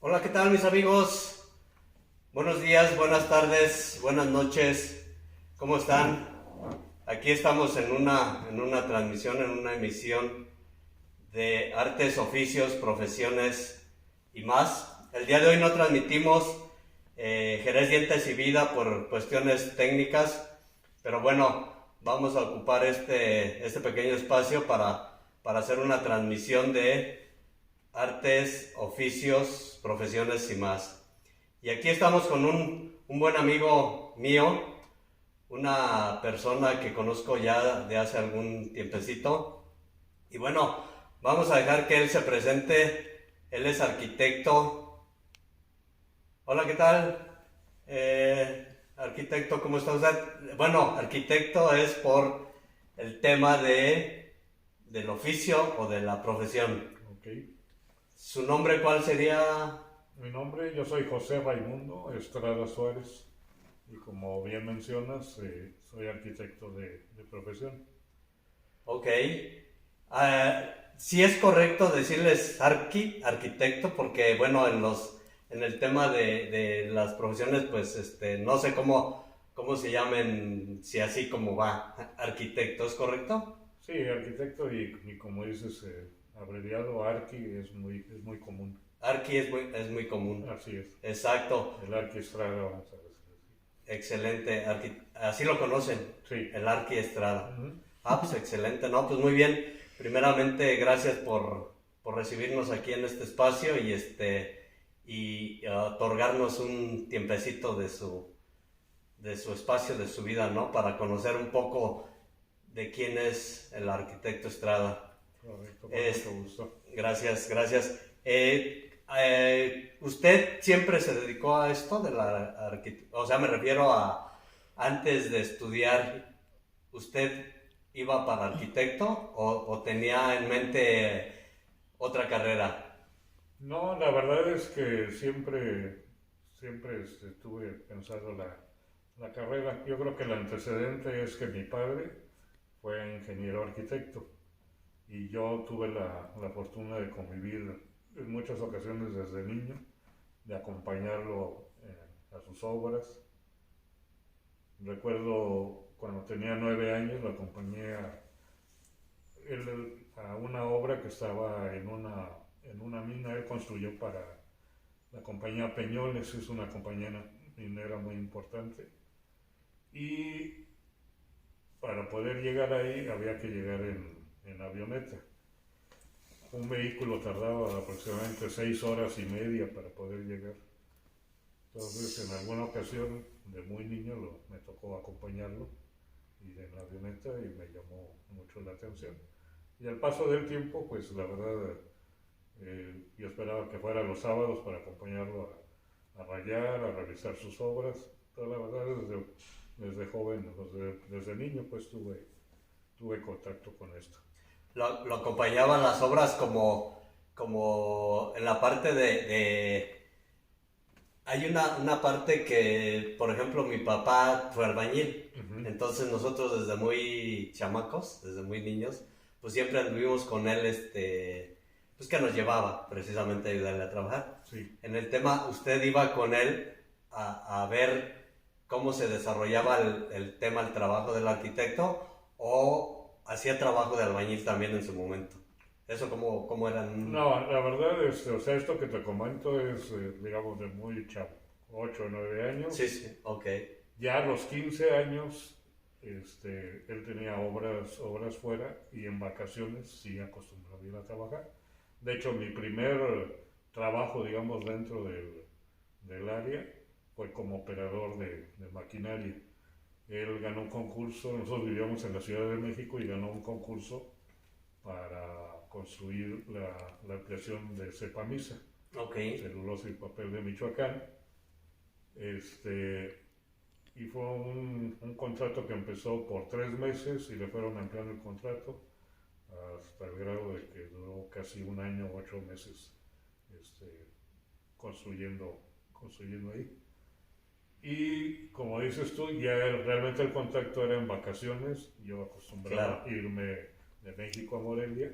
Hola, ¿qué tal mis amigos? Buenos días, buenas tardes, buenas noches. ¿Cómo están? Aquí estamos en una transmisión, en una emisión de artes, oficios, profesiones y más. El día de hoy no transmitimos Jerez, Dientes y Vida por cuestiones técnicas, pero bueno, vamos a ocupar este pequeño espacio para hacer una transmisión de artes, oficios, profesiones y más. Y aquí estamos con un buen amigo mío, una persona que conozco ya de hace algún tiempecito. Y bueno, vamos a dejar que él se presente. Él es arquitecto. Hola, ¿qué tal? Arquitecto, ¿cómo está usted? Bueno, arquitecto es por el tema del oficio o de la profesión. Ok. ¿Su nombre cuál sería? Mi nombre, yo soy José Raimundo Estrada Suárez y como bien mencionas, soy arquitecto de profesión. Ok. Sí es correcto decirles arquitecto, porque bueno, en el tema de las profesiones, pues no sé cómo se llamen, si así como va, arquitecto, ¿es correcto? Sí, arquitecto y como dices, abreviado Arqui es muy común. Es muy común. Así es, Exacto. el Arqui Estrada, vamos a decir así. Excelente. Así lo conocen, Sí. el Arqui Estrada. Ujú. Ah, pues excelente. No, pues muy bien. Primeramente, gracias por recibirnos aquí en este espacio y otorgarnos un tiempecito de su espacio, de su vida, ¿no? Para conocer un poco de quién es el arquitecto Estrada. Correcto, con mucho Es, gusto. gracias, gracias. ¿Usted siempre se dedicó a esto de la arquitectura? O sea, me refiero a antes de estudiar, ¿usted iba para arquitecto o tenía en mente otra carrera? No, la verdad es que siempre tuve pensado la carrera. Yo creo que el antecedente es que mi padre fue ingeniero arquitecto y yo tuve la fortuna de convivir en muchas ocasiones desde niño, de acompañarlo a sus obras. Recuerdo cuando tenía 9 años lo acompañé a una obra que estaba en una mina. Él construyó para la compañía Peñoles, es una compañía minera muy importante, y para poder llegar ahí había que llegar en avioneta. Un vehículo tardaba aproximadamente 6 horas y media para poder llegar. Entonces, en alguna ocasión, de muy niño, me tocó acompañarlo y en la avioneta y me llamó mucho la atención. Y al paso del tiempo, pues la verdad, yo esperaba que fuera los sábados para acompañarlo a rayar, a revisar sus obras. Pero la verdad, desde joven, desde niño, pues tuve contacto con esto. Lo acompañaban las obras como en la parte Hay una parte que, por ejemplo, mi papá fue albañil, Ujú. entonces nosotros desde muy chamacos, desde muy niños, pues siempre anduvimos con él, pues que nos llevaba precisamente a ayudarle a trabajar. Sí. En el tema, ¿usted iba con él a ver cómo se desarrollaba el tema, el trabajo del arquitecto, o hacía trabajo de albañil también en su momento? ¿Eso cómo eran? No, la verdad es, o sea, esto que te comento es, digamos, de muy chavo, 8 o 9 Sí, años. sí, ok, Ya a los 15 años, él tenía obras fuera y en vacaciones sí acostumbraba a ir a trabajar. De hecho, mi primer trabajo, digamos, dentro del área fue como operador de maquinaria. Él ganó un concurso, nosotros vivíamos en la Ciudad de México y ganó un concurso para construir la ampliación de Cepamisa, ok. celulosa y papel de Michoacán. Este, y fue un contrato que empezó por 3 meses y le fueron ampliando el contrato hasta el grado de que duró casi un año, 8 meses, este, construyendo ahí. Y como dices tú, ya realmente el contacto era en vacaciones. Yo acostumbraba Claro. irme de México a Morelia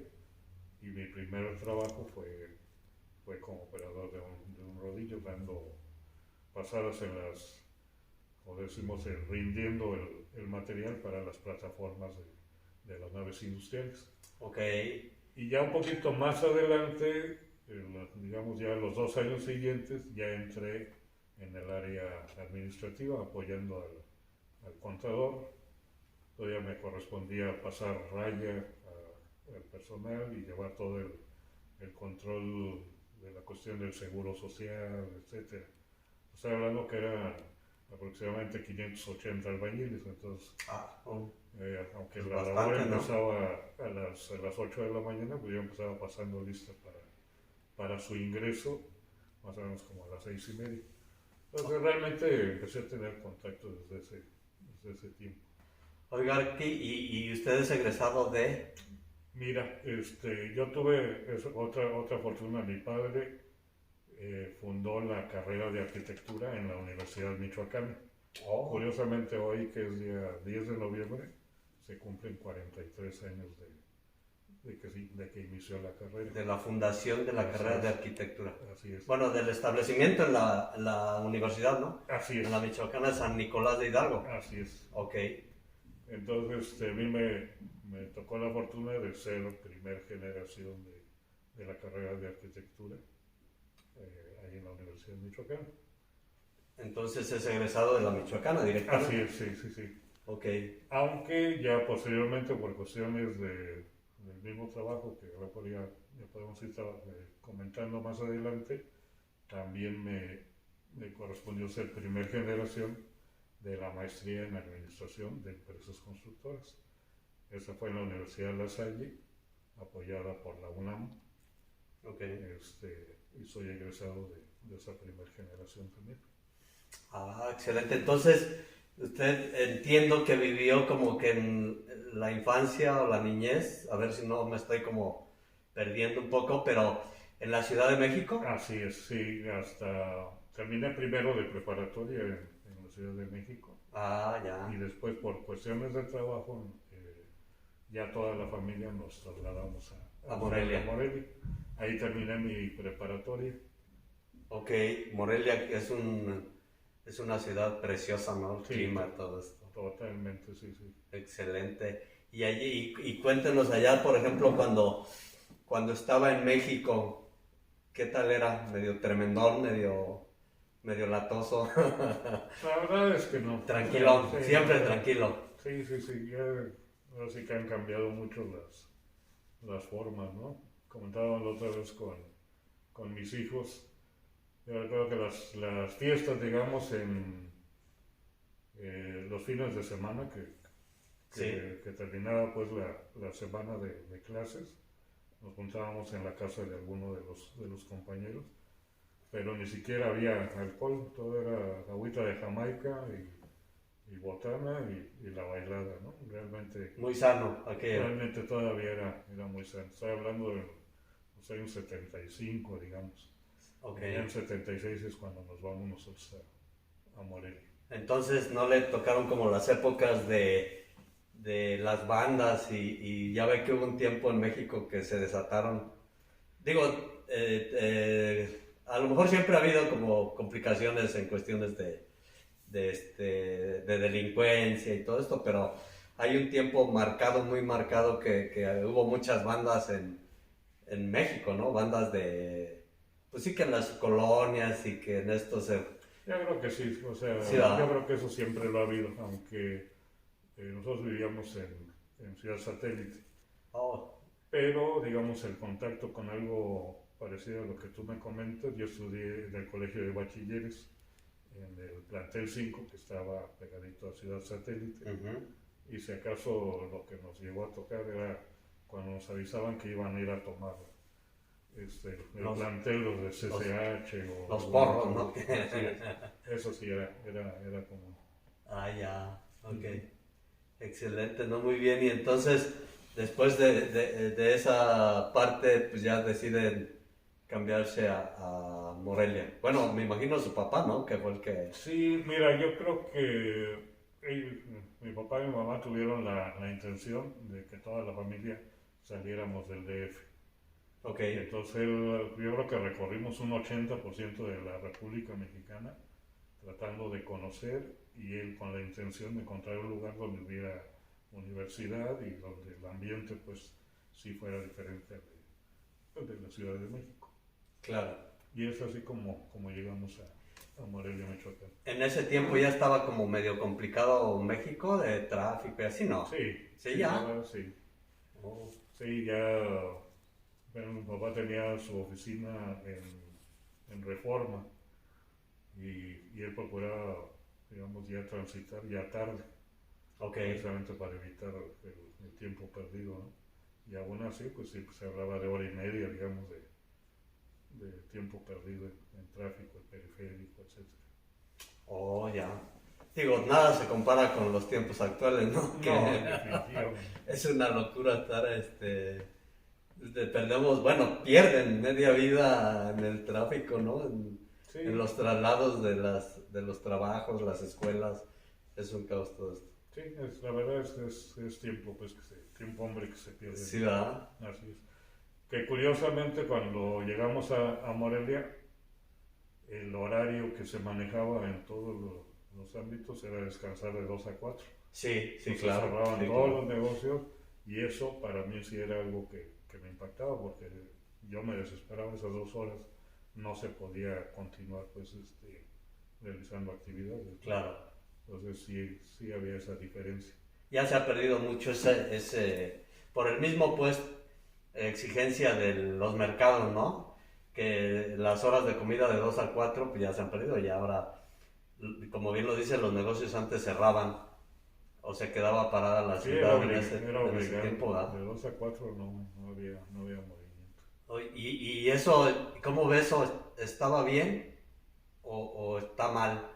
y mi primer trabajo fue como operador de un rodillo, dando pasadas en las, o decimos, rindiendo el material para las plataformas de las naves industriales. Ok. Y ya un poquito más adelante, digamos ya los 2 años siguientes, ya entré en el área administrativa apoyando al contador. Todavía me correspondía pasar raya al personal y llevar todo el control de la cuestión del seguro social, etc. Estoy hablando que eran aproximadamente 580 albañiles, entonces, aunque es la bastante, labor ¿no? empezaba a las 8 de la mañana, pues yo empezaba pasando lista para su ingreso, más o menos como a las 6:30. Entonces realmente empecé a tener contacto desde ese tiempo. Oiga, Arqui, ¿y usted es egresado de? Mira, yo tuve otra fortuna. Mi padre fundó la carrera de arquitectura en la Universidad Michoacana. Oh. Curiosamente hoy, que es día 10 de noviembre, se cumplen 43 años de que inició la carrera. De la fundación de la Así carrera es. de arquitectura. Así es. Bueno, del establecimiento en la universidad, ¿no? Así es. En la Michoacana de San Nicolás de Hidalgo. Así es. Ok. Entonces, a mí me tocó la fortuna de ser primera generación de la carrera de arquitectura ahí en la Universidad Michoacana. Entonces es egresado de la Michoacana directamente. Así es, sí. Ok. Aunque ya posteriormente, por cuestiones del mismo trabajo, que ahora ya podemos ir comentando más adelante, también me correspondió ser primera generación de la maestría en administración de empresas constructoras. Esa fue en la Universidad La Salle, apoyada por la UNAM. Ok. Y soy egresado de esa primera generación también. Ah, excelente. Entonces, usted entiendo que vivió como que en la infancia o la niñez, a ver si no me estoy como perdiendo un poco, pero en la Ciudad de México. Así es, sí, hasta terminé primero de preparatoria en la Ciudad de México. Ah, ya. Y después, por cuestiones de trabajo, ya toda la familia nos trasladamos A Morelia. Ahí terminé mi preparatoria. Ok, Morelia es una ciudad preciosa, ¿no? El Sí, clima, todo esto. Totalmente, sí. Excelente. Y allí, y cuéntenos allá, por ejemplo, cuando estaba en México, ¿qué tal era? ¿Medio tremendón, medio latoso? La verdad es que no. Tranquilón, Sí, siempre tranquilo. Sí, ahora sí que han cambiado mucho las formas, ¿no? Comentaba la otra vez con mis hijos. Yo recuerdo que las fiestas, digamos, en los fines de semana, que terminaba pues la semana de clases, nos juntábamos en la casa de alguno de los compañeros, pero ni siquiera había alcohol, todo era agüita de Jamaica y botana y la bailada, ¿no? Realmente, Muy sano, aquello. realmente todavía era muy sano. Estoy hablando de los años 75, digamos. Ok. En el 76 es cuando nos vamos nosotros a Morelia. Entonces no le tocaron como las épocas de las bandas y ya ve que hubo un tiempo en México que se desataron. Digo, a lo mejor siempre ha habido como complicaciones en cuestiones de delincuencia y todo esto, pero hay un tiempo marcado, muy marcado, que hubo muchas bandas en México, ¿no? Bandas pues sí que en las colonias y que en esto se... Yo creo que sí, o sea, Sí, yo creo que eso siempre lo ha habido, aunque nosotros vivíamos en Ciudad Satélite. Oh, Pero, digamos, el contacto con algo parecido a lo que tú me comentas, yo estudié en el Colegio de Bachilleres, en el plantel 5, que estaba pegadito a Ciudad Satélite, y si acaso lo que nos llegó a tocar era cuando nos avisaban que iban a ir a tomar el plantel, los de CCH los porros, ¿no? Eso sí era común. Ah, ya, ok. Excelente, ¿no? Muy bien. Y entonces, después de esa parte, pues ya deciden cambiarse a Morelia. Bueno, me imagino su papá, ¿no? Que fue el que... Sí, mira, yo creo que mi papá y mi mamá tuvieron la intención de que toda la familia saliéramos del DF. Ok, Entonces yo creo que recorrimos un 80% de la República Mexicana tratando de conocer y él con la intención de encontrar un lugar donde hubiera universidad y donde el ambiente pues sí fuera diferente de la Ciudad de México. claro. Y es así como llegamos a Morelia, Michoacán. En ese tiempo ya estaba como medio complicado México de tráfico y así, ¿no? Sí, Sí, sí, la ya. verdad, sí. Oh, Sí, ya, bueno, mi papá tenía su oficina en Reforma y él procuraba, digamos, ya transitar ya tarde, ok. precisamente para evitar el tiempo perdido, ¿no? Y aún así, pues sí, pues, se hablaba de hora y media, digamos, de tiempo perdido en tráfico, en periférico, etc. Oh, ya. Digo, nada se compara con los tiempos actuales, ¿no? Que No, definitivamente. es una locura estar, perdemos, bueno, pierden media vida en el tráfico, ¿no? En Sí, los traslados de los trabajos, las escuelas, es un caos todo esto. sí, la verdad es tiempo, pues, tiempo hombre que se pierde. Sí, ¿verdad? Así es. Que curiosamente cuando llegamos a Morelia, el horario que se manejaba en todos los ámbitos era descansar de 2 a 4. Sí, sí, Entonces claro. cerraban Sí, todos claro. los negocios y eso para mí sí era algo que me impactaba porque yo me desesperaba esas 2 horas, no se podía continuar pues realizando actividades. Claro. Entonces sí había esa diferencia. Ya se ha perdido mucho por el mismo pues exigencia de los mercados, ¿no? Que las horas de comida de 2 a 4 pues ya se han perdido y ahora, como bien lo dicen, los negocios antes cerraban o se quedaba parada la Sí, era, ciudad era en ese obligado. tiempo, ¿verdad? De 2 a 4 no había movimiento. Y eso, ¿cómo ves eso? ¿Estaba bien o está mal?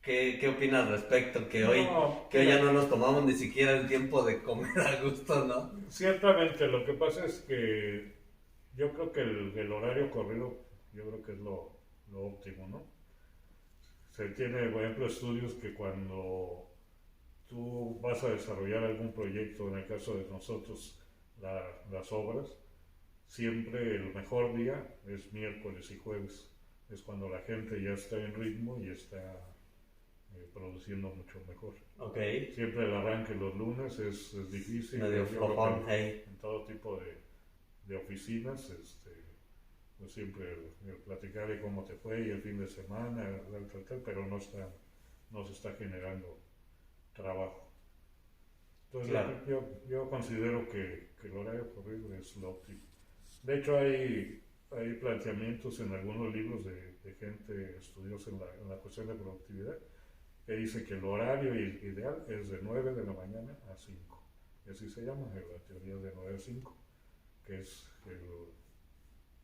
¿Qué opinas al respecto? No, Que hoy ya mira, no nos tomamos ni siquiera el tiempo de comer a gusto, ¿no? ciertamente lo que pasa es que yo creo que el horario corrido, yo creo que es lo óptimo, ¿no? Se tiene, por ejemplo, estudios que cuando tú vas a desarrollar algún proyecto, en el caso de nosotros, las obras, siempre el mejor día es miércoles y jueves. Es cuando la gente ya está en ritmo y está produciendo mucho mejor. Ok, Siempre el arranque los lunes es difícil. medio Yo creo que flojón, hey. en todo tipo de oficinas, pues siempre el platicar de cómo te fue y el fin de semana, pero no se está generando trabajo. Entonces Claro. yo considero que el horario corrido es lo óptimo. De hecho hay planteamientos en algunos libros de gente estudiosa en la cuestión de productividad que dice que el horario ideal es de 9 de la mañana a 5. Y así se llama, la teoría de 9 a 5, que es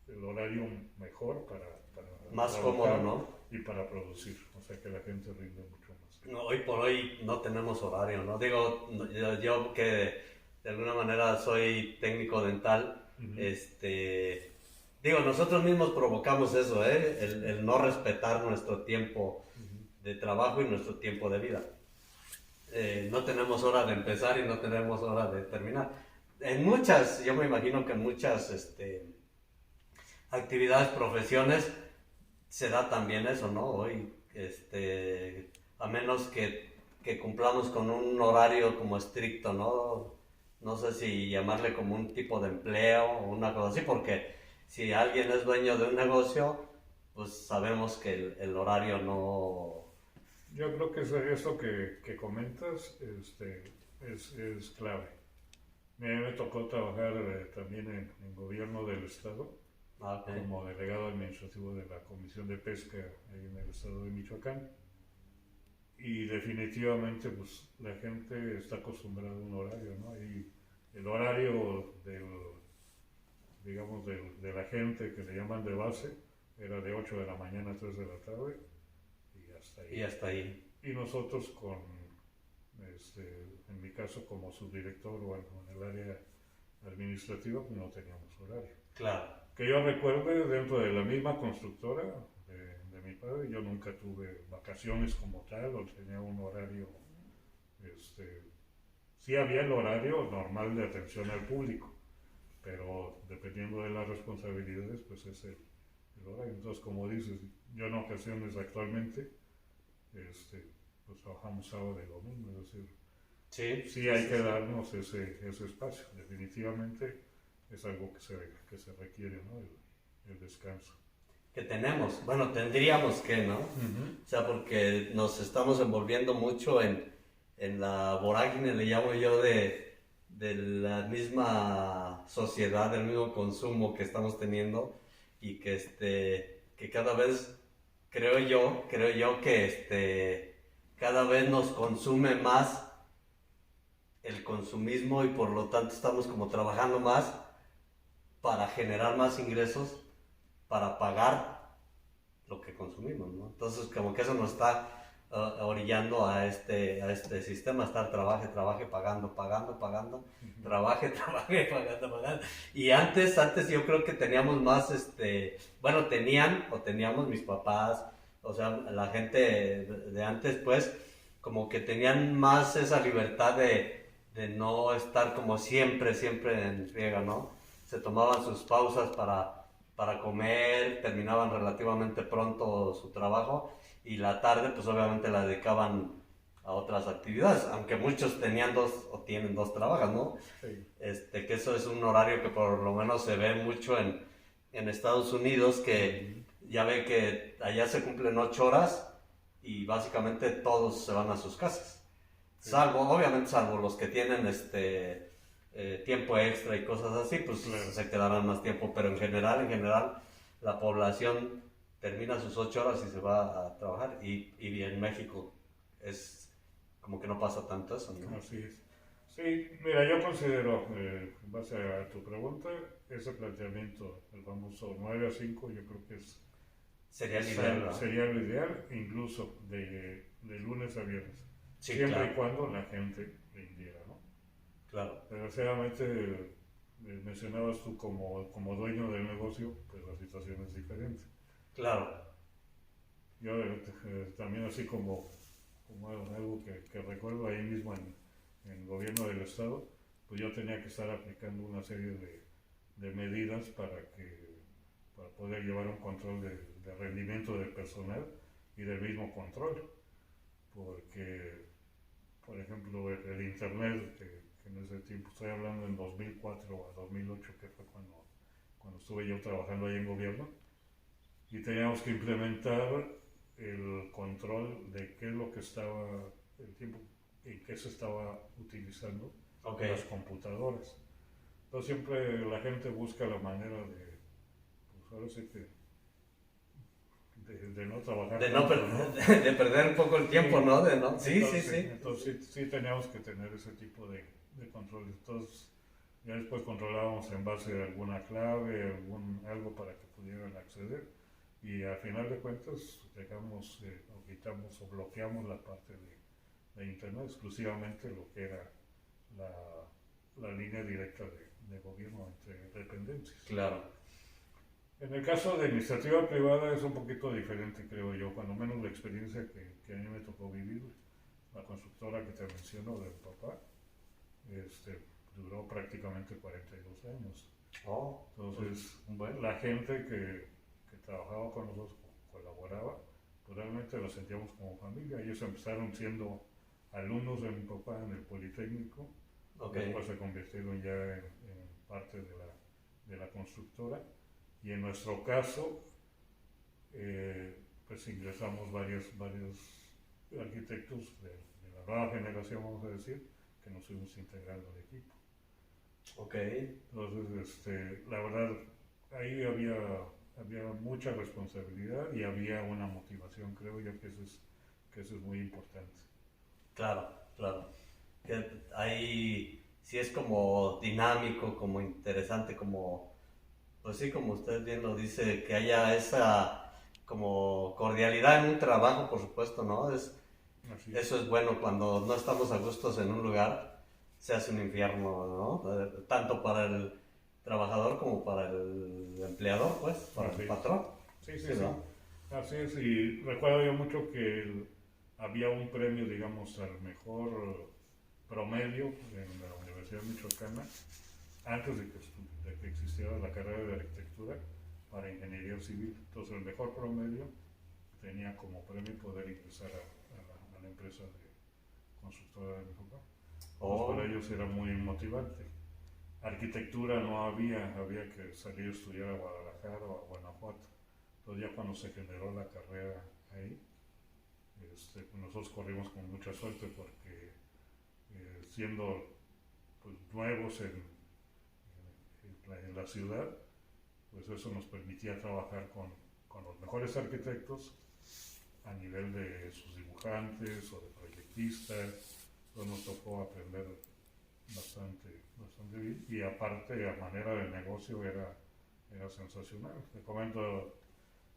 el horario mejor para Más cómodo, trabajar ¿no? y para producir. O sea que la gente rinde mucho más. No, hoy por hoy no tenemos horario, ¿no? Digo, yo que de alguna manera soy técnico dental, Uh-huh. digo, nosotros mismos provocamos eso, ¿eh? El no respetar nuestro tiempo Uh-huh. de trabajo y nuestro tiempo de vida. No tenemos hora de empezar y no tenemos hora de terminar. En muchas, yo me imagino que en muchas actividades, profesiones, se da también eso, ¿no? Hoy, a menos que cumplamos con un horario como estricto, ¿no? No sé si llamarle como un tipo de empleo o una cosa así, porque si alguien es dueño de un negocio, pues sabemos que horario no... Yo creo que eso que comentas es clave. Me tocó trabajar también en gobierno del estado Ah, ok. como delegado administrativo de la Comisión de Pesca ahí en el estado de Michoacán. Y definitivamente pues la gente está acostumbrada a un horario, ¿no? Y el horario digamos, de la gente que le llaman de base era de 8 de la mañana a 3 de la tarde y hasta Y ahí. hasta ahí. Y nosotros en mi caso como subdirector o en el área administrativa, pues no teníamos horario. Claro. Que yo recuerde, dentro de la misma constructora de mi padre, yo nunca tuve vacaciones como tal o tenía un horario, sí había el horario normal de atención al público, pero dependiendo de las responsabilidades, pues es el horario. Entonces, como dices, yo en ocasiones actualmente, pues trabajamos sábado y domingo, es decir, sí hay que darnos ese espacio, definitivamente es algo que se requiere, ¿no? El descanso. Que tenemos, bueno, tendríamos que, ¿no? O sea, porque nos estamos envolviendo mucho en la vorágine, le llamo yo, de la misma sociedad, del mismo consumo que estamos teniendo y que cada vez, creo yo que cada vez nos consume más el consumismo y por lo tanto estamos como trabajando más para generar más ingresos, para pagar lo que consumimos, ¿no? Entonces como que eso nos está orillando a este sistema, estar trabaje, pagando, trabaje, pagando. Y antes yo creo que teníamos más, bueno, teníamos mis papás, o sea, la gente de antes, pues, como que tenían más esa libertad de no estar como siempre en friega, ¿no? Se tomaban sus pausas para comer, terminaban relativamente pronto su trabajo y la tarde pues obviamente la dedicaban a otras actividades, aunque muchos tenían o tienen dos trabajos, ¿no? Sí. Que eso es un horario que por lo menos se ve mucho en Estados Unidos, que ya ve que allá se cumplen 8 horas y básicamente todos se van a sus casas. Sí. Obviamente salvo los que tienen tiempo extra y cosas así, pues claro, se quedarán más tiempo, pero en general, la población termina sus 8 horas y se va a trabajar, y en México es como que no pasa tanto eso, ¿no? Así es. Sí, mira, yo considero, en base a tu pregunta, ese planteamiento, el famoso 9 a 5, yo creo que sería el ideal, ¿no? Sería lo ideal, incluso de lunes a viernes. Sí, siempre claro, y cuando la gente rindiera, ¿no? Claro. Desgraciadamente, mencionabas tú como dueño del negocio, pues la situación es diferente. Claro. Yo también así como algo que recuerdo ahí mismo en el gobierno del estado, pues yo tenía que estar aplicando una serie de medidas para poder llevar un control de rendimiento del personal y del mismo control, porque por ejemplo el internet, que en ese tiempo, estoy hablando en 2004 a 2008, que fue cuando estuve yo trabajando ahí en gobierno, y teníamos que implementar el control de qué es lo que estaba, el tiempo en que se estaba utilizando las computadoras. Entonces siempre la gente busca la manera pues ahora sí que de no trabajar de perder un poco el tiempo, ¿no? Sí. Entonces sí teníamos que tener ese tipo de control. Entonces ya después controlábamos en base a alguna clave, algo para que pudieran acceder, y al final de cuentas dejamos o quitamos o bloqueamos la parte de internet, exclusivamente lo que era la línea directa de gobierno entre dependencias. Claro. En el caso de iniciativa privada es un poquito diferente, creo yo, cuando menos la experiencia que a mí me tocó vivir. La constructora que te menciono de mi papá, duró prácticamente 42 años. Entonces, bueno, la gente que trabajaba con nosotros, colaboraba, pues realmente la sentíamos como familia. Ellos empezaron siendo alumnos de mi papá en el Politécnico, después se convirtieron ya en parte de la constructora. Y en nuestro caso, pues ingresamos varios arquitectos de la nueva generación, vamos a decir, que nos fuimos integrando al equipo. Entonces, la verdad, ahí había mucha responsabilidad y había una motivación, creo yo que eso es muy importante. Claro. Que ahí sí es como dinámico, como interesante, pues sí, como usted bien lo dice, que haya esa como cordialidad en un trabajo, por supuesto, ¿no? Eso es bueno. Cuando no estamos a gustos en un lugar, se hace un infierno, ¿no? Tanto para el trabajador como para el empleador, pues, para el patrón. Sí. ¿No? Así es, y recuerdo yo mucho que había un premio, digamos, al mejor promedio en la Universidad Michoacana, antes de que existiera la carrera de arquitectura para ingeniería civil. Entonces el mejor promedio tenía como premio poder ingresar a la empresa de constructora de mi papá. Entonces para ellos era muy motivante. Arquitectura no había que salir a estudiar a Guadalajara o a Guanajuato. Entonces ya cuando se generó la carrera ahí, nosotros corrimos con mucha suerte porque siendo pues, nuevos en la ciudad, pues eso nos permitía trabajar con los mejores arquitectos a nivel de sus dibujantes o de proyectistas. Entonces nos tocó aprender bastante bien, y aparte a manera de negocio era sensacional. Te comento,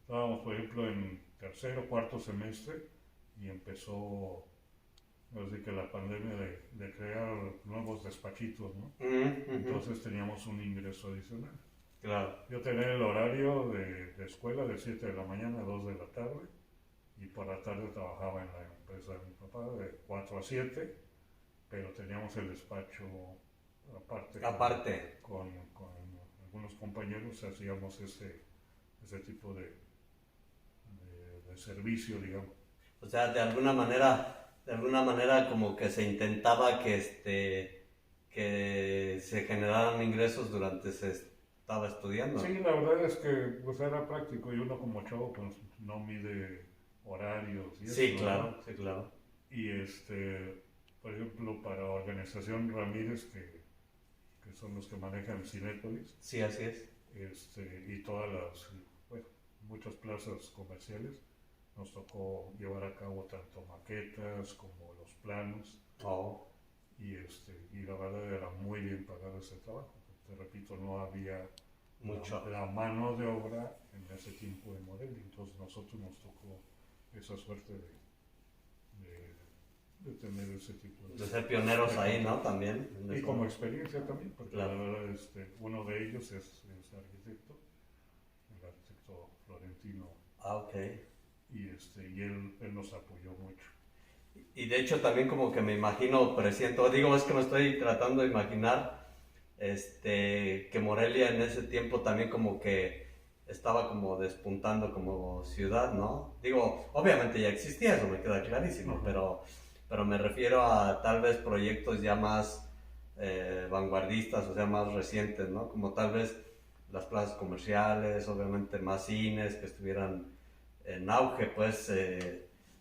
estábamos por ejemplo en tercer o cuarto semestre y empezó así que la pandemia de crear nuevos despachitos, ¿no? Entonces teníamos un ingreso adicional. Claro. Yo tenía el horario de escuela de 7 de la mañana a 2 de la tarde, y por la tarde trabajaba en la empresa de mi papá de 4 a 7, pero teníamos el despacho aparte. Con algunos compañeros hacíamos ese tipo de servicio, digamos. O sea, de alguna manera como que se intentaba que se generaran ingresos durante se estaba estudiando. Sí, la verdad es que pues era práctico, y uno como chavo pues no mide horarios y sí, eso, claro, ¿no? sí, claro. Y por ejemplo, para Organización Ramírez, que son los que manejan Cinépolis. Sí, así es. Y todas muchas plazas comerciales, nos tocó llevar a cabo tanto maquetas como los planos. Oh. Y la verdad era muy bien pagado ese trabajo. Te repito, no había la mano de obra en ese tiempo de Morelia. Entonces nosotros nos tocó esa suerte de tener ese tipo de ser pioneros ahí, ¿no? También. Y como experiencia también, porque claro. La verdad uno de ellos es arquitecto, el arquitecto Florentino. Ah, ok. Y él nos apoyó mucho. Y de hecho también como que me imagino, presiento, digo, es que me estoy tratando de imaginar que Morelia en ese tiempo también como que estaba como despuntando como ciudad, ¿no? Digo, obviamente ya existía, eso me queda clarísimo, pero me refiero a tal vez proyectos ya más vanguardistas, o sea, más recientes, ¿no? Como tal vez las plazas comerciales, obviamente más cines que estuvieran en auge, pues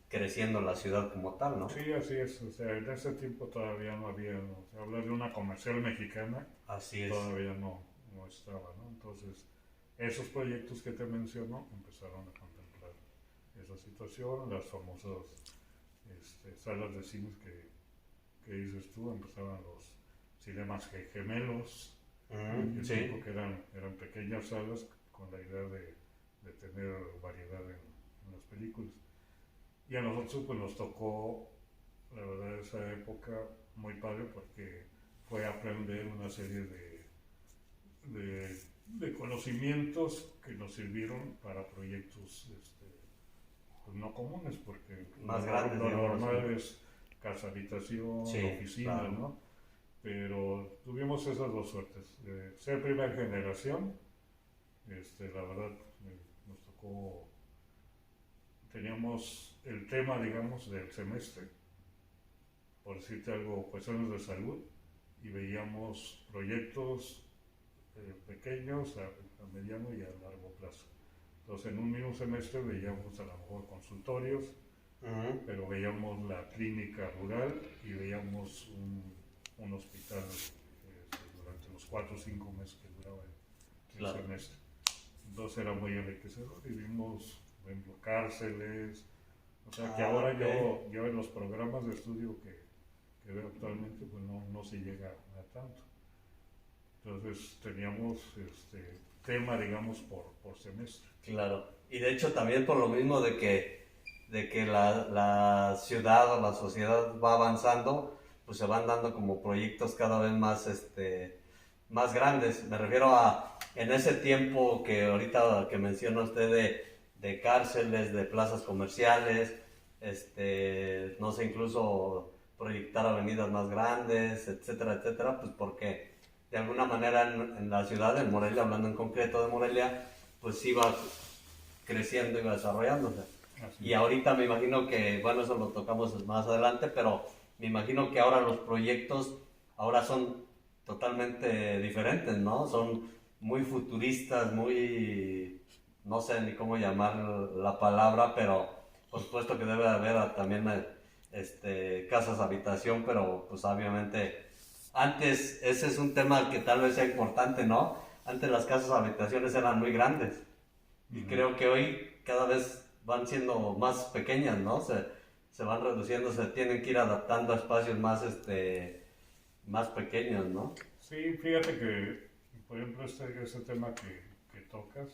creciendo la ciudad como tal, ¿no? Sí, así es. O sea, en ese tiempo todavía no había, o sea, hablar de una comercial mexicana, así es. Todavía no estaba, ¿no? Entonces, esos proyectos que te menciono empezaron a contemplar esa situación, las famosas salas de cines que dices tú, empezaban los cinemas gemelos, sí. que eran pequeñas salas con la idea de tener variedad en las películas. Y a nosotros pues nos tocó, la verdad, esa época muy padre, porque fue aprender una serie de conocimientos que nos sirvieron para proyectos pues no comunes, porque más grandes, lo normal es casa habitación, sí, oficina, claro, ¿no? Pero tuvimos esas dos suertes, de ser primera generación, la verdad nos tocó, teníamos el tema, digamos, del semestre, por decirte algo, cuestiones de salud, y veíamos proyectos pequeños, a mediano y a largo plazo. Entonces, en un mismo semestre veíamos a lo mejor consultorios, pero veíamos la clínica rural y veíamos un hospital durante los 4 o 5 meses que duraba el semestre. Entonces era muy enriquecedor, y vimos, por ejemplo, cárceles. O sea, que ahora yo en los programas de estudio que veo actualmente, pues no se llega a tanto. Entonces teníamos tema, digamos, por semestre. Claro, y de hecho también por lo mismo de que la ciudad o la sociedad va avanzando, pues se van dando como proyectos cada vez más grandes. Me refiero a, en ese tiempo que ahorita que menciona usted de cárceles, de plazas comerciales, no sé, incluso proyectar avenidas más grandes, etcétera, etcétera, pues porque de alguna manera en la ciudad, en Morelia, hablando en concreto de Morelia, pues iba creciendo, iba desarrollándose. Así Y es. ahorita me imagino que, bueno, eso lo tocamos más adelante, pero me imagino que ahora los proyectos ahora son totalmente diferentes, ¿no? Son muy futuristas, muy, no sé ni cómo llamar la palabra, pero por supuesto que debe haber también casas habitación, pero pues obviamente antes ese es un tema que tal vez sea importante, ¿no? Antes las casas habitaciones eran muy grandes y creo que hoy cada vez van siendo más pequeñas, ¿no? Se van reduciendo, se tienen que ir adaptando a espacios más, más pequeños, ¿no? Sí, fíjate que, por ejemplo, este tema que tocas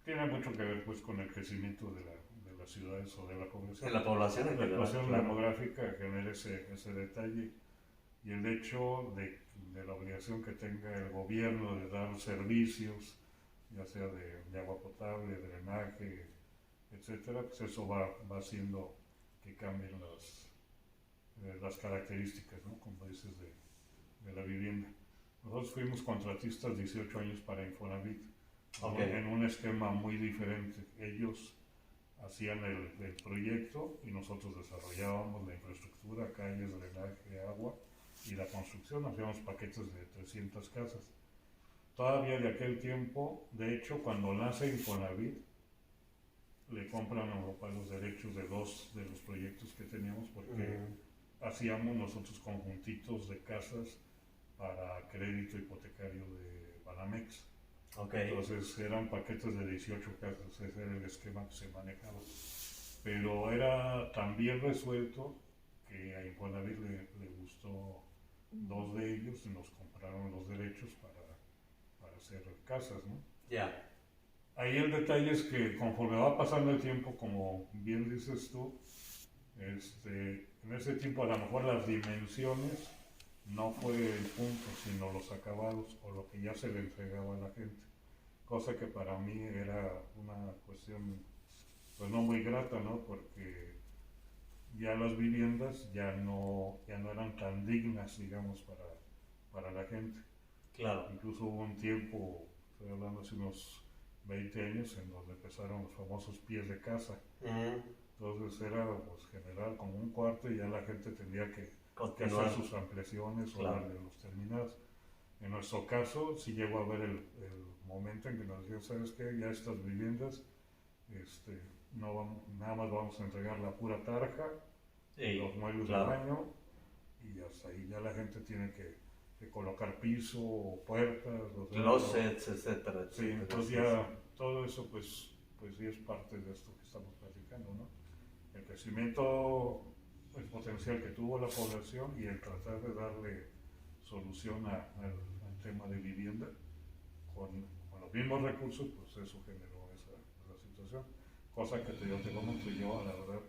tiene mucho que ver pues, con el crecimiento de las ciudades o de la población. En la población en La general, ecuación claro. demográfica genera ese detalle y el hecho de la obligación que tenga el gobierno de dar servicios, ya sea de agua potable, drenaje, etcétera, pues eso va haciendo que cambien las características, ¿no? Como dices, de la vivienda. Nosotros fuimos contratistas 18 años para Infonavit, Okay. en un esquema muy diferente. Ellos hacían el proyecto y nosotros desarrollábamos la infraestructura, calles, drenaje, agua y la construcción. Hacíamos paquetes de 300 casas. Todavía de aquel tiempo, de hecho, cuando nace Infonavit, le compran a Europa los derechos de dos de los proyectos que teníamos porque hacíamos nosotros conjuntitos de casas para crédito hipotecario de Banamex. Okay. Entonces eran paquetes de 18 casas, ese era el esquema que se manejaba. Pero era tan bien resuelto que a Infonavit le gustó dos de ellos y nos compraron los derechos para hacer casas, ¿no? Ya. Yeah. Ahí el detalle es que conforme va pasando el tiempo, como bien dices tú, en ese tiempo a lo mejor las dimensiones no fue el punto, sino los acabados o lo que ya se le entregaba a la gente. Cosa que para mí era una cuestión, pues no muy grata, ¿no? Porque ya las viviendas ya no eran tan dignas, digamos, para la gente. Claro. Incluso hubo un tiempo, estoy hablando hace unos 20 años, en donde empezaron los famosos pies de casa. Entonces era pues general como un cuarto y ya la gente tendría que hacer sus ampliaciones o darle los terminados. En nuestro caso sí llegó a haber el momento en que nos decían, ¿sabes qué? Ya estas viviendas nada más vamos a entregar la pura tarja, los muebles de baño y hasta ahí ya la gente tiene que colocar piso, puertas, closets, etcétera. Sí, entonces ya todo eso pues sí es parte de esto que estamos platicando, ¿no? El crecimiento, el potencial que tuvo la población y el tratar de darle solución al tema de vivienda con los mismos recursos, pues eso generó esa situación. Cosa que te comento yo, la verdad,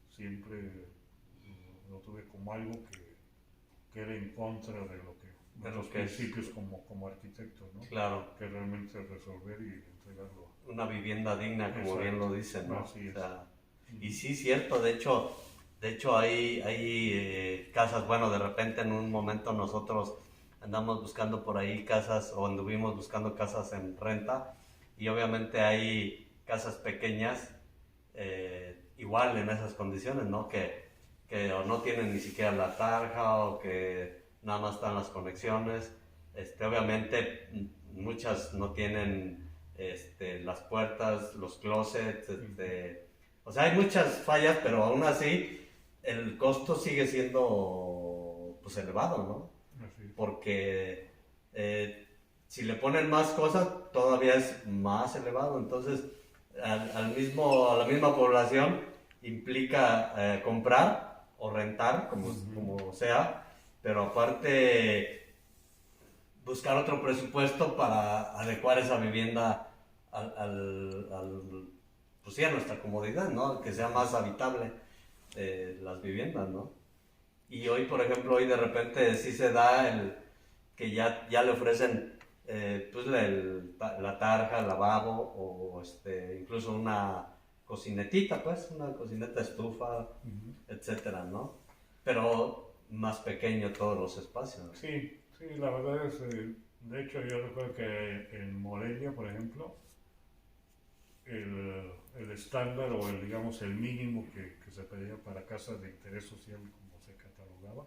siempre lo tuve como algo que era en contra de lo que los principios como arquitecto, ¿no? Claro. Que realmente resolver y entregarlo. Una vivienda digna, como exacto, bien lo dicen, ¿no? Así es. O sea, y sí, cierto, de hecho hay casas, bueno, de repente en un momento nosotros andamos buscando por ahí casas o anduvimos buscando casas en renta y obviamente hay casas pequeñas igual en esas condiciones, ¿no? Que o no tienen ni siquiera la tarja o que nada más están las conexiones. Obviamente muchas no tienen las puertas, los closets, o sea, hay muchas fallas, pero aún así el costo sigue siendo pues elevado, ¿no? Así. Porque si le ponen más cosas todavía es más elevado, entonces a la misma población implica comprar o rentar, como sea, pero aparte buscar otro presupuesto para adecuar esa vivienda pues sí, a nuestra comodidad, ¿no? Que sea más habitable las viviendas, ¿no? Y hoy, por ejemplo, hoy de repente sí se da el que ya le ofrecen pues la tarja, el lavabo o incluso una cocinetita, pues, una cocineta estufa, etcétera, ¿no? Pero más pequeño todos los espacios. Sí, Sí, la verdad es, de hecho yo recuerdo que en Morelia, por ejemplo, el estándar o el, digamos, el mínimo que se pedía para casas de interés social, como se catalogaba,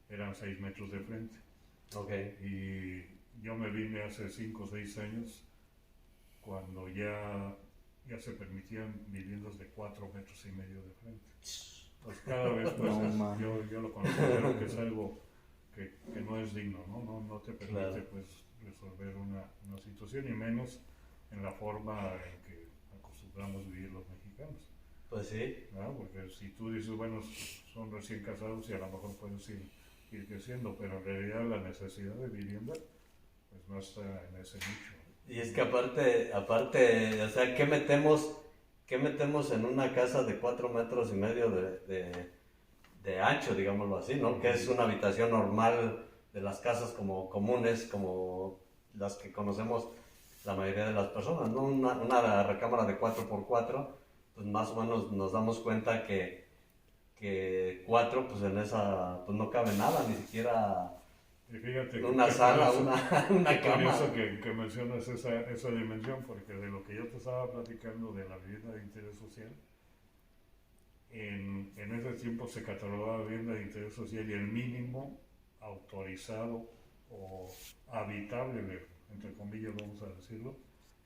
eran 6 metros de frente. Okay. Y yo me vine hace 5 o 6 años cuando ya se permitían viviendas de 4,5 metros de frente. Pues cada vez pues No, yo lo considero que es algo que no es digno, no te permite Claro. pues resolver una situación y menos en la forma en que acostumbramos vivir los mexicanos, Pues sí, ¿verdad? Porque si tú dices, bueno, son recién casados y a lo mejor puedes ir creciendo, pero en realidad la necesidad de vivienda pues no está en ese nicho. y es que aparte, o sea, qué metemos en una casa de 4,5 metros de ancho, digámoslo así, ¿no? Que es una habitación normal de las casas como comunes, como las que conocemos la mayoría de las personas, ¿no? Una recámara de 4x4, pues más o menos nos damos cuenta que 4, pues en esa, pues no cabe nada, ni siquiera Y fíjate una sala, una qué cama. curioso que mencionas esa dimensión, porque de lo que yo te estaba platicando de la vivienda de interés social, en ese tiempo se catalogaba vivienda de interés social y el mínimo autorizado o habitable, entre comillas vamos a decirlo,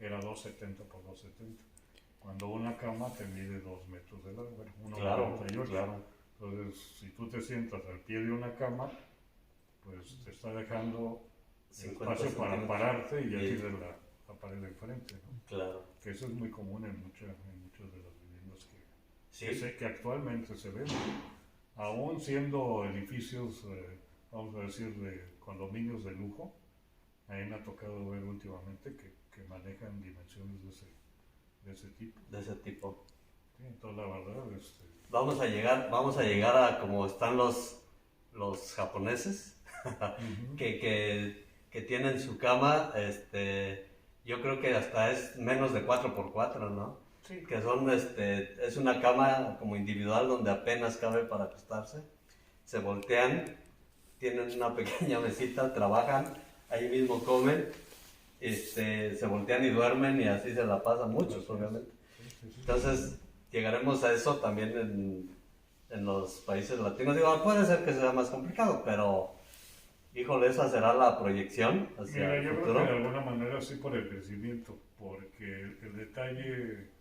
era 2,70 por 2,70. Cuando una cama te mide 2 metros de largo, bueno, Claro, 1,48. claro. Entonces, si tú te sientas al pie de una cama, pues te está dejando 50 espacio para centímetros. pararte y ya Sí. tienes la pared de enfrente, ¿no? Claro. Que eso es muy común en muchas de las viviendas Sí, que actualmente se ven. Aún siendo edificios, vamos a decir, de condominios de lujo, a mí me ha tocado ver últimamente que manejan dimensiones de ese tipo. de ese tipo. Sí, entonces, la verdad, Vamos a llegar a como están los japoneses, ujú. que tienen su cama, yo creo que hasta es menos de 4x4, ¿no? Sí, Que son, es una cama como individual donde apenas cabe para acostarse. Se voltean, tienen una pequeña mesita, trabajan, ahí mismo comen, se voltean y duermen y así se la pasan muchos, Así es. obviamente. Sí. Entonces, llegaremos a eso también en los países latinos. Digo, puede ser que sea más complicado, pero, híjole, esa será la proyección hacia Mira, el yo creo futuro. que de alguna manera sí por el crecimiento, porque el detalle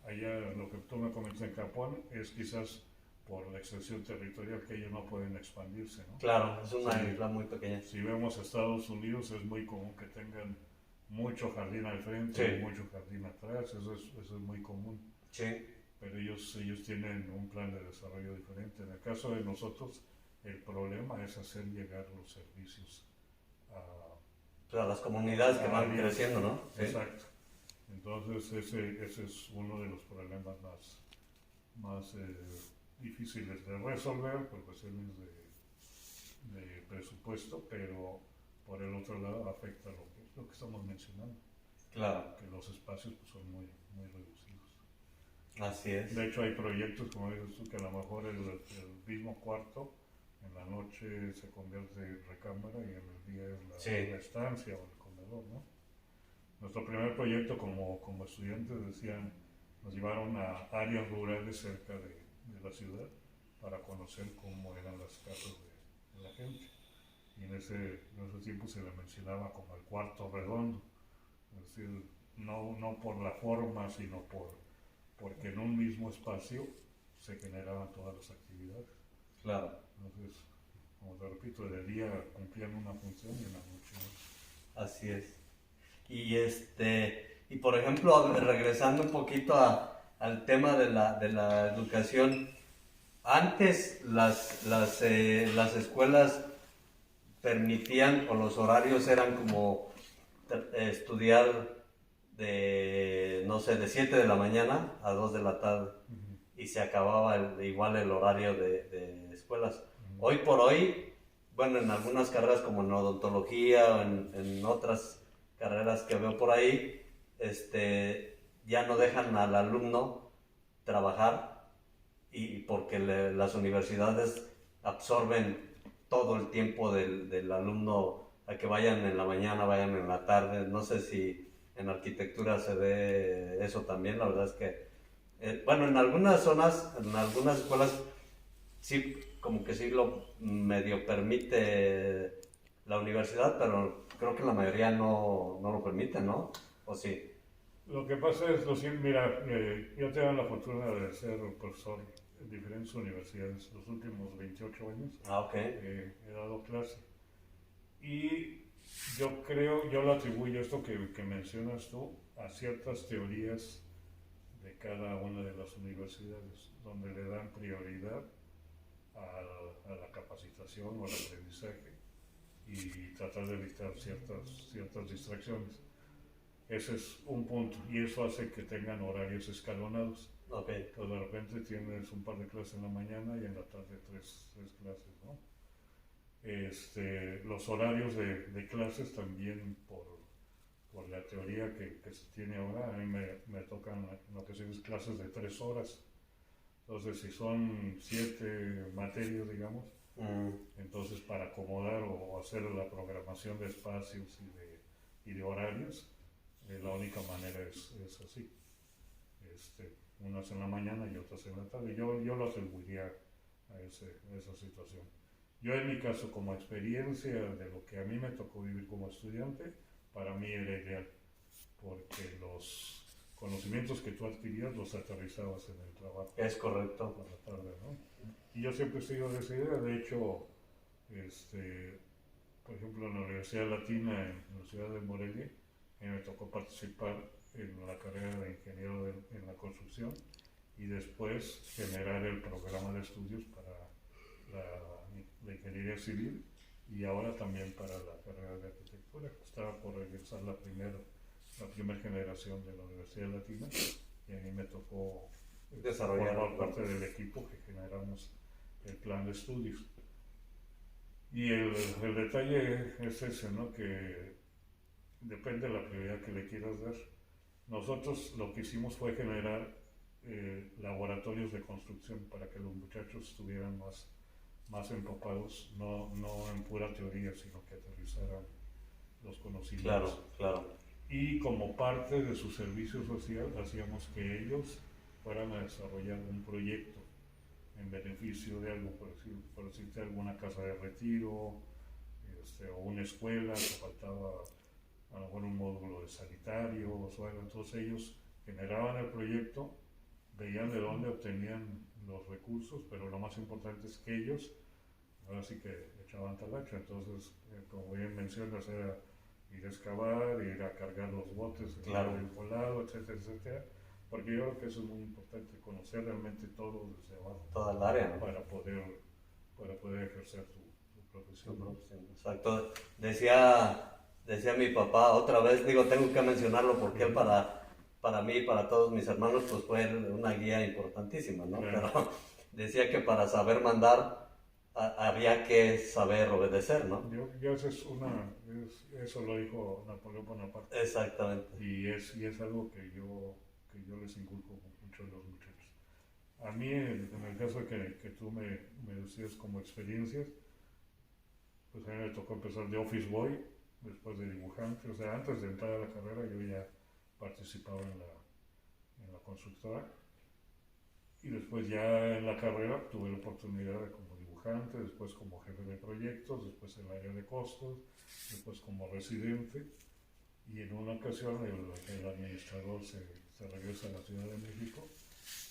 allá, lo que tú me comentas en Japón, es quizás por la extensión territorial que ellos no pueden expandirse, ¿no? Claro, es una Sí. isla muy pequeña. Si vemos Estados Unidos, es muy común que tengan mucho jardín al frente Sí. y mucho jardín atrás, eso es muy común. Sí, Pero ellos tienen un plan de desarrollo diferente. En el caso de nosotros, el problema es hacer llegar los servicios a, pues a las comunidades que van áreas. creciendo, ¿no? Sí. Exacto. Entonces ese es uno de los problemas más difíciles de resolver por cuestiones de presupuesto, pero por el otro lado afecta lo que estamos mencionando, Claro, que los espacios pues, son muy reducidos. así es. De hecho hay proyectos, como dices tú, que a lo mejor el mismo cuarto en la noche se convierte en recámara y en el día es Sí. la estancia o el comedor, ¿no? Nuestro primer proyecto como estudiantes decían, nos llevaron a áreas rurales cerca de la ciudad para conocer cómo eran las casas de la gente. Y en ese tiempo se le mencionaba como el cuarto redondo, es decir, no por la forma, sino porque en un mismo espacio se generaban todas las actividades. Claro. Entonces, como te repito, de día cumplían una función y en la noche otra. Así es. Y por ejemplo, regresando un poquito al tema de la educación, antes las escuelas permitían, o los horarios eran como estudiar no sé, de 7 de la mañana a 2 de la tarde, y se acababa igual el horario de escuelas. Hoy por hoy, bueno, en algunas carreras como en odontología o en otras carreras que veo por ahí, ya no dejan al alumno trabajar, y porque las universidades absorben todo el tiempo del alumno a que vayan en la mañana, vayan en la tarde. No sé si en arquitectura se ve eso también. La verdad es que, bueno, en algunas zonas, en algunas escuelas, sí, como que sí lo medio permite la universidad, pero creo que la mayoría no lo permite, ¿no? ¿O sí? Lo que pasa es lo siguiente, mira, yo tengo la fortuna de ser profesor en diferentes universidades los últimos 28 años. Ah, ok. He dado clase. Y yo lo atribuyo esto que mencionas tú a ciertas teorías de cada una de las universidades, donde le dan prioridad a la capacitación o al aprendizaje y tratar de evitar ciertas distracciones. Ese es un punto, y eso hace que tengan horarios escalonados. Okay. Entonces de repente tienes un par de clases en la mañana y en la tarde tres clases, ¿no? Los horarios de clases también por la teoría que se tiene ahora, a mí me tocan lo que se llama clases de 3 horas. Entonces si son 7 materias, digamos, entonces para acomodar o hacer la programación de espacios y de horarios, la única manera es así. Unas en la mañana y otras en la tarde. Yo lo atribuiría a esa situación. Yo en mi caso, como experiencia de lo que a mí me tocó vivir como estudiante, para mí era ideal, porque los conocimientos que tú adquirías los aterrizabas en el trabajo. Es correcto. Por la tarde, ¿no? Y yo siempre he sido de esa idea. De hecho, por ejemplo, en la Universidad Latina, en la ciudad de Morelia, me tocó participar en la carrera de ingeniero en la construcción y después generar el programa de estudios para la ingeniería civil y ahora también para la carrera de arquitectura. Estaba por regresar la primera generación de la Universidad Latina y a mí me tocó formar parte del equipo que generamos el plan de estudios. Y el detalle es ese, ¿no? Que depende de la prioridad que le quieras dar. Nosotros lo que hicimos fue generar laboratorios de construcción para que los muchachos estuvieran más empapados, no en pura teoría, sino que aterrizaran los conocimientos. Claro. Y como parte de su servicio social, hacíamos que ellos fueran a desarrollar un proyecto en beneficio de algo, por decirte alguna casa de retiro, o una escuela, que faltaba a lo mejor un módulo de sanitarios o algo. Entonces ellos generaban el proyecto, veían de dónde obtenían los recursos, pero lo más importante es que ellos ahora sí que echaban talacha. Entonces, como bien mencionas, era ir a excavar, ir a cargar los botes, el volado, etcétera, etcétera. Porque yo creo que eso es muy importante, conocer realmente todo desde abajo. Toda el área, ¿no? Para poder ejercer tu profesión. Exacto. Decía mi papá, otra vez, tengo que mencionarlo porque él para mí y para todos mis hermanos pues fue una guía importantísima, ¿no? Claro. Pero decía que para saber mandar había que saber obedecer, ¿no? Eso lo dijo Napoleón Bonaparte. Exactamente. Y es algo que yo les inculco mucho a los muchachos. A mí, en el caso que tú me decías como experiencias, pues a mí me tocó empezar de office boy, después de dibujante. O sea, antes de entrar a la carrera yo ya participaba en la constructora. Y después ya en la carrera tuve la oportunidad de como dibujante, después como jefe de proyectos, después en el área de costos, después como residente. Y en una ocasión el administrador se regresa a la Ciudad de México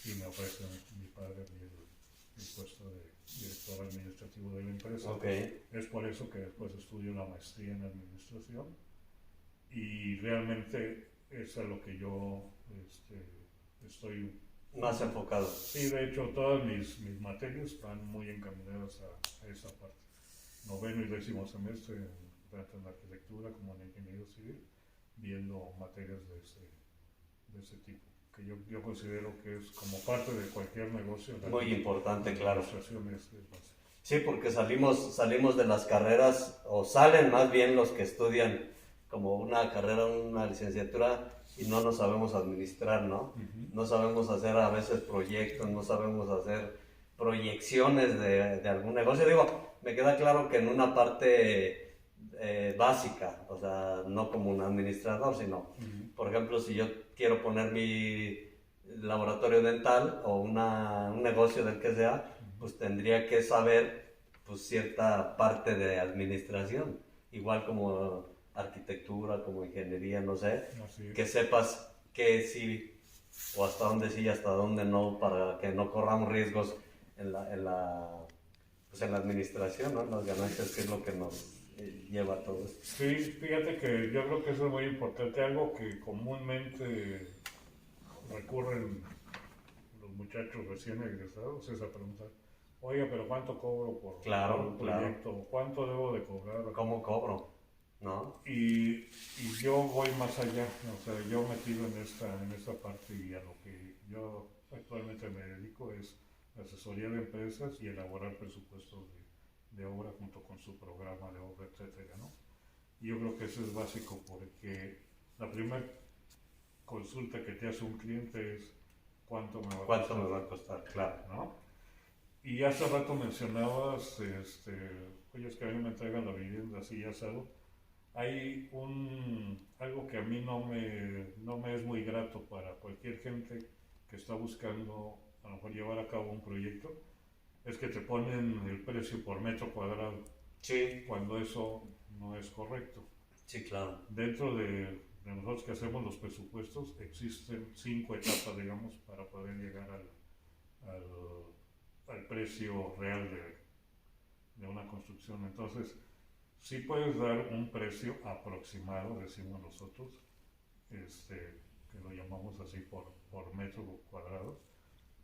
y me ofrece mi padre el puesto de director administrativo de la empresa. Okay. Es por eso que después estudio una maestría en administración y realmente es a lo que yo estoy más enfocado. Sí, de hecho todas mis materias van muy encaminadas a esa parte. 9º y 10º semestre, tanto en arquitectura como en ingeniería civil, viendo materias de ese tipo, que yo considero que es como parte de cualquier negocio. Muy importante, claro. Es sí, porque salimos de las carreras, o salen más bien los que estudian como una carrera, una licenciatura, y no nos sabemos administrar, ¿no? Uh-huh. No sabemos hacer a veces proyectos, no sabemos hacer proyecciones de algún negocio. Me queda claro que en una parte básica, o sea, no como un administrador, sino, por ejemplo, si yo quiero poner mi laboratorio dental o un negocio del que sea, pues tendría que saber pues cierta parte de administración, igual como arquitectura, como ingeniería, no sé, que sepas que sí o hasta dónde sí y hasta dónde no, para que no corramos riesgos pues en la administración, ¿no? Las ganancias, que es lo que nos lleva a todo esto. Sí, fíjate que yo creo que eso es muy importante, algo que comúnmente recurren los muchachos recién egresados es a preguntar, oiga, pero ¿cuánto cobro por un proyecto? Claro. ¿Cuánto debo de cobrar? ¿Cómo cobro? ¿No? Y yo voy más allá, o sea, yo metido en esta parte y a lo que yo actualmente me dedico es asesoría de empresas y elaborar presupuestos de obra junto con su programa de obra, etcétera, ¿no? Y yo creo que eso es básico porque la primera consulta que te hace un cliente es ¿cuánto me va a costar? Claro. ¿No? Y hace rato mencionabas, oye, es que a mí me entregan la vivienda así ya sabes. Hay algo que a mí no me es muy grato para cualquier gente que está buscando a lo mejor llevar a cabo un proyecto, es que te ponen el precio por metro cuadrado. Sí. Cuando eso no es correcto. Sí, claro. Dentro de nosotros que hacemos los presupuestos, existen 5 etapas, digamos, para poder llegar al precio real de una construcción. Entonces, sí puedes dar un precio aproximado, decimos nosotros, que lo llamamos así por metro cuadrado,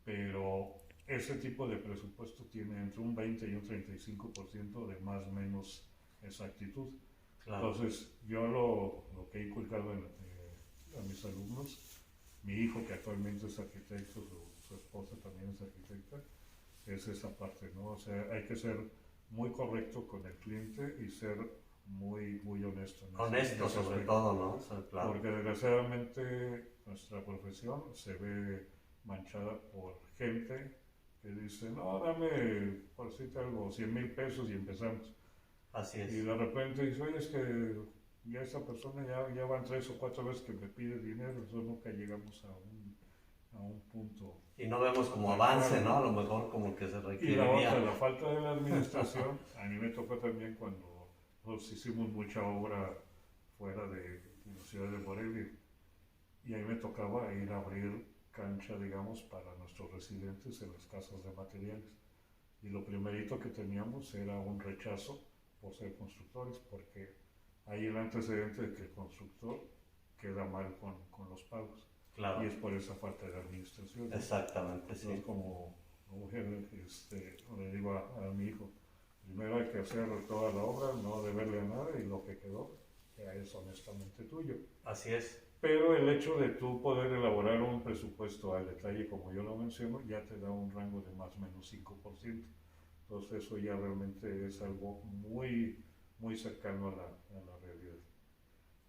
pero ese tipo de presupuesto tiene entre un 20 y un 35% de más o menos exactitud. Claro. Entonces, yo lo que he inculcado a mis alumnos, mi hijo que actualmente es arquitecto, su esposa también es arquitecta, es esa parte, ¿no? O sea, hay que ser muy correcto con el cliente y ser muy, muy honesto. Honesto sobre todo, ¿no? O sea, claro. Porque desgraciadamente nuestra profesión se ve manchada por gente que dice, no, dame, por decirte algo, 100,000 pesos y empezamos. Así es. Y de repente dice, oye, es que ya esa persona ya van 3 o 4 veces que me pide dinero, nosotros nunca llegamos a un punto. Y no vemos como avance, ¿no? A lo mejor como que se requiere. Y la otra, la falta de la administración, a mí me tocó también cuando nos hicimos mucha obra fuera de la ciudad de Morelia. Y a mí me tocaba ir a abrir cancha, digamos, para nuestros residentes en las casas de materiales. Y lo primerito que teníamos era un rechazo por ser constructores, porque hay el antecedente de que el constructor queda mal con los pagos. Claro. Y es por esa falta de administración. Exactamente, sí. Entonces, como mujer, le digo a mi hijo, primero hay que hacer toda la obra, no deberle a nada, y lo que quedó ya es honestamente tuyo. Así es. Pero el hecho de tú poder elaborar un presupuesto al detalle, como yo lo menciono, ya te da un rango de más o menos 5%. Entonces eso ya realmente es algo muy, muy cercano a la realidad.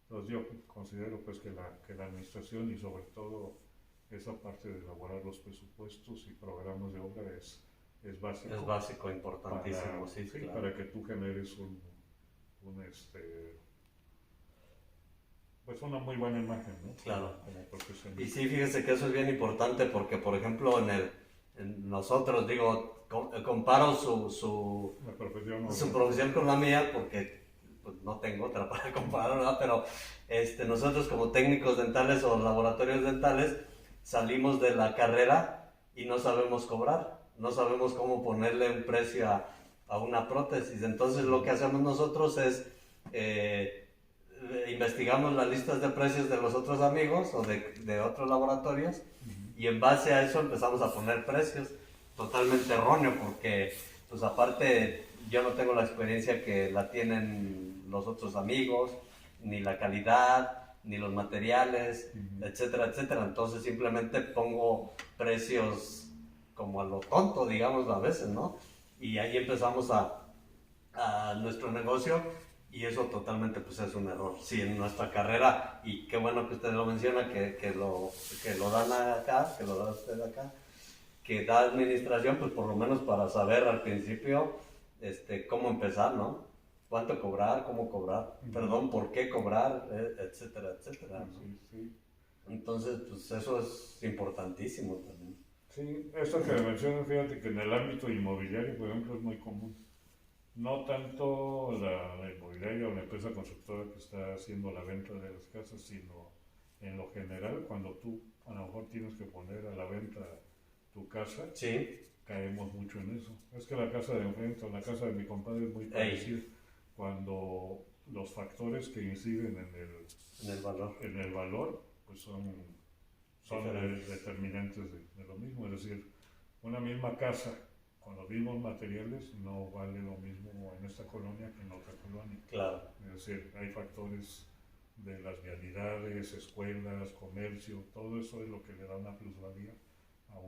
Entonces yo considero pues que la administración y sobre todo esa parte de elaborar los presupuestos y programas de obra es básico. Es básico, importantísimo, sí, claro. Para que tú generes pues una muy buena imagen, ¿no? Claro. Como profesional. Y sí, fíjese que eso es bien importante porque, por ejemplo, nosotros, digo, comparo su profesión con la mía porque pues, no tengo otra para comparar, ¿verdad? Pero nosotros como técnicos dentales o laboratorios dentales salimos de la carrera y no sabemos cobrar, no sabemos cómo ponerle un precio a una prótesis. Entonces lo que hacemos nosotros es investigamos las listas de precios de los otros amigos o de otros laboratorios y en base a eso empezamos a poner precios totalmente erróneo porque pues aparte yo no tengo la experiencia que la tienen los otros amigos, ni la calidad, ni los materiales, etcétera, etcétera. Entonces simplemente pongo precios como a lo tonto, digamos, a veces, ¿no? Y ahí empezamos a nuestro negocio y eso totalmente pues es un error. Sí, en nuestra carrera, y qué bueno que usted lo menciona, que lo dan acá, que lo da usted acá, que da administración, pues por lo menos para saber al principio cómo empezar, ¿no? cuánto cobrar, cómo cobrar, perdón, por qué cobrar, etcétera, etcétera, ¿no? Sí, sí. Entonces, pues eso es importantísimo también. Sí, esto que mencionas, fíjate que en el ámbito inmobiliario, por ejemplo, es muy común. No tanto la inmobiliaria o la empresa constructora que está haciendo la venta de las casas, sino en lo general, cuando tú a lo mejor tienes que poner a la venta tu casa, Sí, caemos mucho en eso. Es que la casa de enfrente o la casa de mi compadre es muy parecida. Cuando los factores que inciden en el valor pues son determinantes de lo mismo. Es decir, una misma casa con los mismos materiales no vale lo mismo en esta colonia que en otra colonia. claro. Es decir, hay factores de las vialidades, escuelas, comercio, todo eso es lo que le da una plusvalía a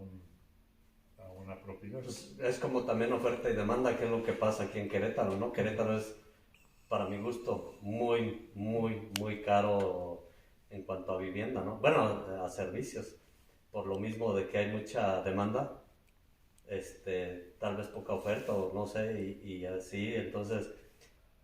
una propiedad. Pues es como también oferta y demanda, que es lo que pasa aquí en Querétaro, ¿no? Querétaro es, para mi gusto, muy, muy, muy caro en cuanto a vivienda, ¿no? Bueno, a servicios, por lo mismo de que hay mucha demanda, tal vez poca oferta o no sé, y así, entonces,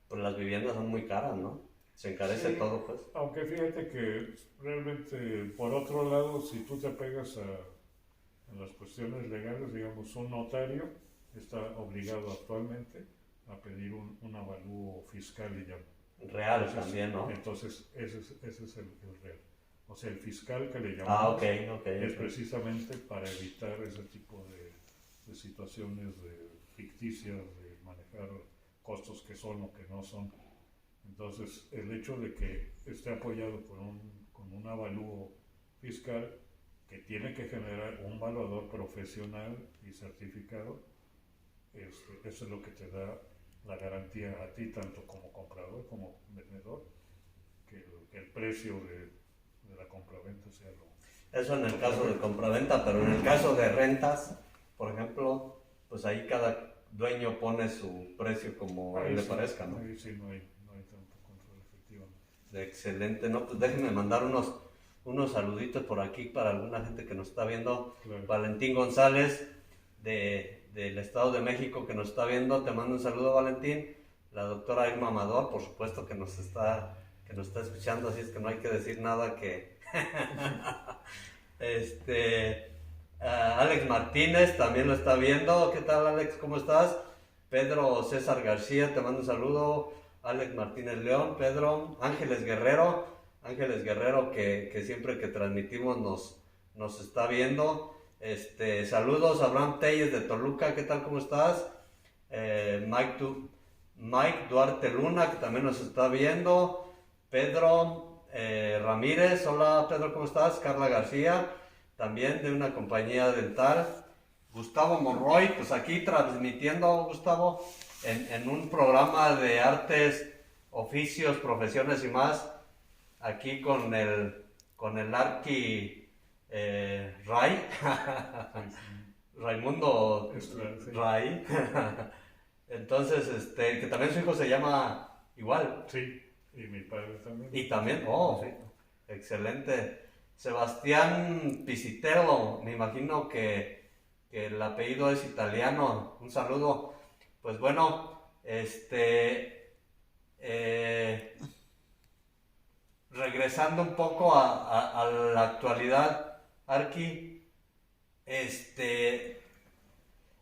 pues las viviendas son muy caras, ¿no? Se encarece Sí, todo, pues. aunque fíjate que realmente, por otro lado, si tú te pegas a las cuestiones legales, digamos, un notario está obligado actualmente a pedir un avalúo fiscal, y ya. Real Entonces, también, ¿no? entonces ese es el real. O sea, el fiscal que le Ah, llamamos ok. es precisamente para evitar ese tipo de situaciones ficticias, de manejar costos que son o que no son. Entonces, el hecho de que esté apoyado con un avalúo fiscal que tiene que generar un evaluador profesional y certificado, eso es lo que te da la garantía a ti, tanto como comprador como vendedor, que el precio de la compraventa sea lo... Eso en el caso de compraventa, pero en el caso de rentas, por ejemplo, pues ahí cada dueño pone su precio como a él le parezca, ¿no? Ahí sí no hay tanto control, efectivamente. Excelente, ¿no? Pues déjenme mandar unos saluditos por aquí para alguna gente que nos está viendo. Claro. Valentín González, del Estado de México, que nos está viendo, te mando un saludo, Valentín. La doctora Irma Amador, por supuesto, que nos está escuchando, así es que no hay que decir nada que... Alex Martínez también lo está viendo. ¿Qué tal, Alex? ¿Cómo estás? Pedro César García, te mando un saludo. Alex Martínez León, Pedro Ángeles Guerrero, que siempre que transmitimos nos está viendo. Saludos a Abraham Telles de Toluca, ¿qué tal? ¿Cómo estás? Mike Duarte Luna, que también nos está viendo. Pedro Ramírez, hola Pedro, ¿cómo estás? Carla García, también de una compañía dental. Gustavo Monroy, pues aquí transmitiendo, Gustavo, en un programa de artes, oficios, profesiones y más, aquí con el Arqui Ray, Raimundo Ray. Entonces, que también su hijo se llama igual. Sí, y mi padre también. Y también, sí. Excelente. Sebastián Pisitello, me imagino que el apellido es italiano. Un saludo. Pues bueno, regresando un poco a la actualidad, Arqui,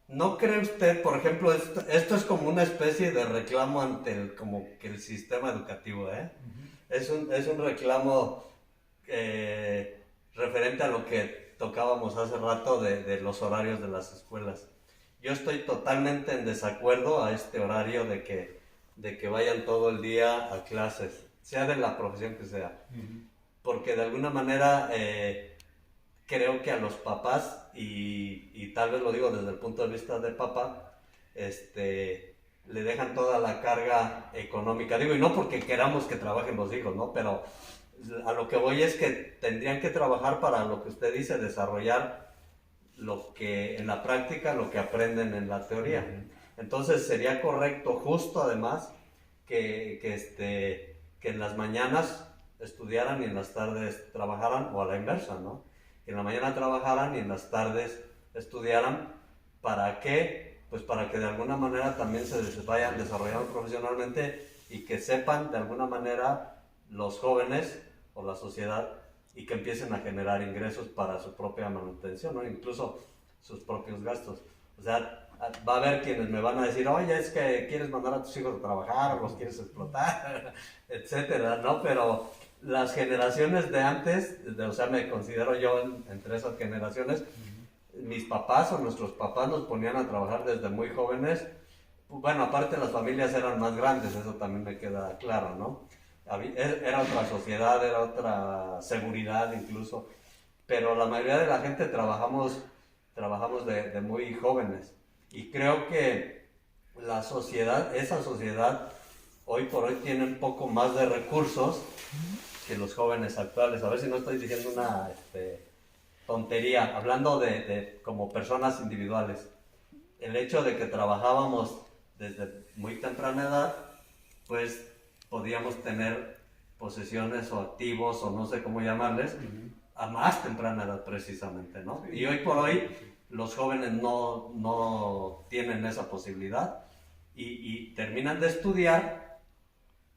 ¿no cree usted, por ejemplo, esto es como una especie de reclamo ante como que el sistema educativo, ¿eh? Uh-huh. Es un reclamo referente a lo que tocábamos hace rato de los horarios de las escuelas. Yo estoy totalmente en desacuerdo a este horario de que vayan todo el día a clases, sea de la profesión que sea. Uh-huh. Porque de alguna manera creo que a los papás, y tal vez lo digo desde el punto de vista del papá, le dejan toda la carga económica. Digo, y no porque queramos que trabajen los hijos, ¿no? Pero a lo que voy es que tendrían que trabajar para lo que usted dice, desarrollar en la práctica lo que aprenden en la teoría. Entonces sería correcto, justo además, que en las mañanas estudiaran y en las tardes trabajaran, o a la inversa, ¿no? Que en la mañana trabajaran y en las tardes estudiaran. ¿Para qué? pues para que de alguna manera también se vayan desarrollando profesionalmente y que sepan de alguna manera los jóvenes o la sociedad y que empiecen a generar ingresos para su propia manutención, ¿no? Incluso sus propios gastos. O sea, va a haber quienes me van a decir, oye, es que quieres mandar a tus hijos a trabajar o los quieres explotar, etcétera, ¿no? Pero las generaciones de antes, o sea, me considero yo entre esas generaciones, mis papás o nuestros papás nos ponían a trabajar desde muy jóvenes. Bueno, aparte las familias eran más grandes, eso también me queda claro, ¿no? Era otra sociedad, era otra seguridad incluso, pero la mayoría de la gente trabajamos de muy jóvenes. Y creo que la sociedad, esa sociedad, hoy por hoy tiene un poco más de recursos que los jóvenes actuales. A ver si no estoy diciendo una tontería, hablando de como personas individuales. El hecho de que trabajábamos desde muy temprana edad, pues podíamos tener posesiones o activos o no sé cómo llamarles, a más temprana edad precisamente, ¿no? Y hoy por hoy los jóvenes no tienen esa posibilidad y terminan de estudiar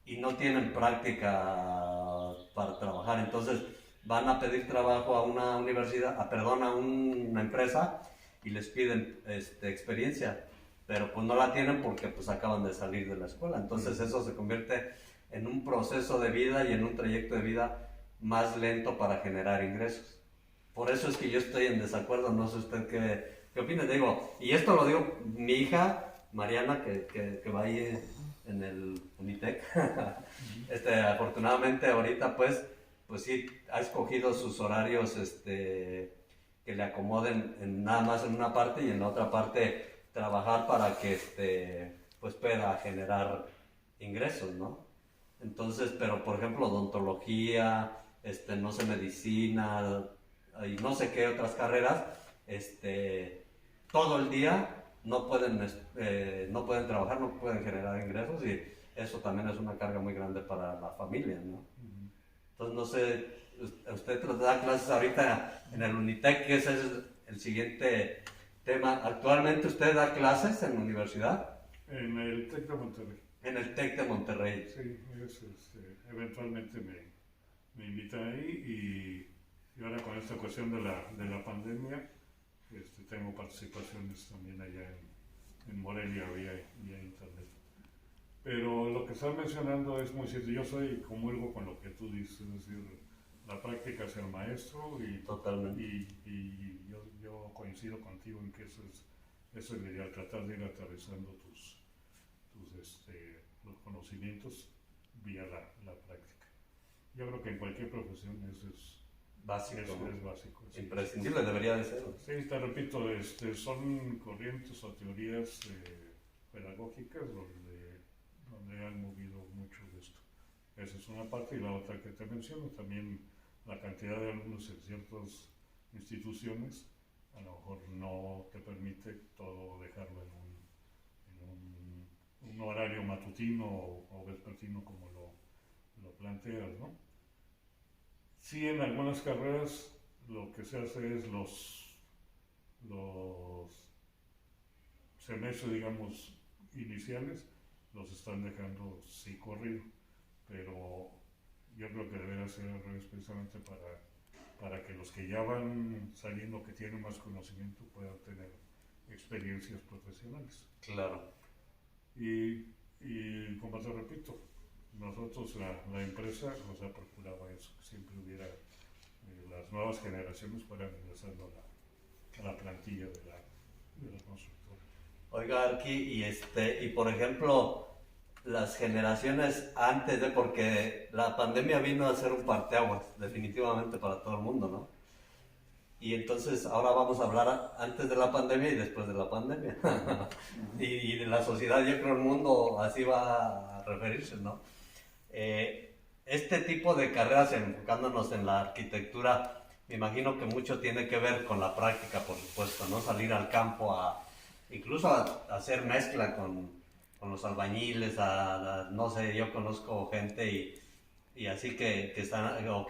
y no tienen práctica para trabajar. Entonces van a pedir trabajo a una universidad, a una empresa y les piden experiencia, pero pues no la tienen porque pues acaban de salir de la escuela. Entonces eso se convierte en un proceso de vida y en un trayecto de vida más lento para generar ingresos. Por eso es que yo estoy en desacuerdo, no sé usted qué opina. Digo, y esto lo digo, mi hija Mariana, que va ahí en el Unitec, afortunadamente ahorita pues sí, ha escogido sus horarios que le acomoden nada más en una parte y en la otra parte trabajar para que pues pueda generar ingresos, ¿no? Entonces, pero por ejemplo, odontología, no sé, medicina y no sé qué otras carreras, todo el día no pueden trabajar, no pueden generar ingresos y eso también es una carga muy grande para la familia, ¿no? Entonces, no sé, usted da clases ahorita en el Unitec, que ese es el siguiente tema. ¿Actualmente usted da clases en la universidad? En el TEC de Monterrey. En el TEC de Monterrey. Sí, eventualmente me invitan ahí y ahora con esta cuestión de la pandemia, tengo participaciones también allá en Morelia vía internet. Pero lo que estás mencionando es muy cierto. Yo comulgo con lo que tú dices, es decir, la práctica es el maestro y, totalmente. Y yo coincido contigo en que eso es el ideal, tratar de ir aterrizando los conocimientos vía la práctica. Yo creo que en cualquier profesión eso es básico. Es básico. Imprescindible, debería de ser. Sí, te repito, son corrientes o teorías pedagógicas donde han movido mucho de esto. Esa es una parte, y la otra que te menciono, también la cantidad de alumnos en ciertas instituciones a lo mejor no te permite todo dejarlo en un horario matutino o vespertino como lo planteas, ¿no? Sí, en algunas carreras lo que se hace es los semestres, digamos, iniciales, los están dejando sí corrido, pero yo creo que debería ser al revés, precisamente para que los que ya van saliendo, que tienen más conocimiento, puedan tener experiencias profesionales. Claro. Y como te repito, nosotros, la empresa, nos ha procurado eso, que siempre hubiera las nuevas generaciones fueran ingresando a la plantilla de la constructora. Oiga, Arqui, y por ejemplo, las generaciones antes porque la pandemia vino a ser un parteaguas, definitivamente para todo el mundo, ¿no? Y entonces ahora vamos a hablar antes de la pandemia y después de la pandemia. y de la sociedad, yo creo el mundo así va a referirse, ¿no? Este tipo de carreras, enfocándonos en la arquitectura, me imagino que mucho tiene que ver con la práctica, por supuesto, ¿no? Salir al campo incluso a hacer mezcla con los albañiles, no sé, yo conozco gente y así que estuvieron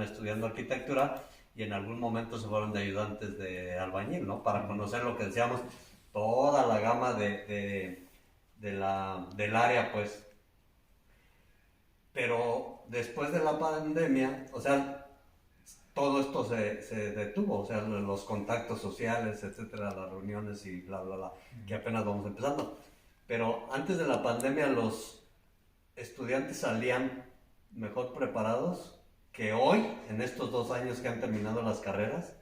estudiando arquitectura y en algún momento se fueron de ayudantes de albañil, ¿no? Para conocer lo que decíamos, toda la gama del área, pues. Pero después de la pandemia, o sea, todo esto se detuvo, o sea, los contactos sociales, etcétera, las reuniones y bla, bla, bla, que apenas vamos empezando. Pero antes de la pandemia los estudiantes salían mejor preparados que hoy, en estos 2 años que han terminado las carreras.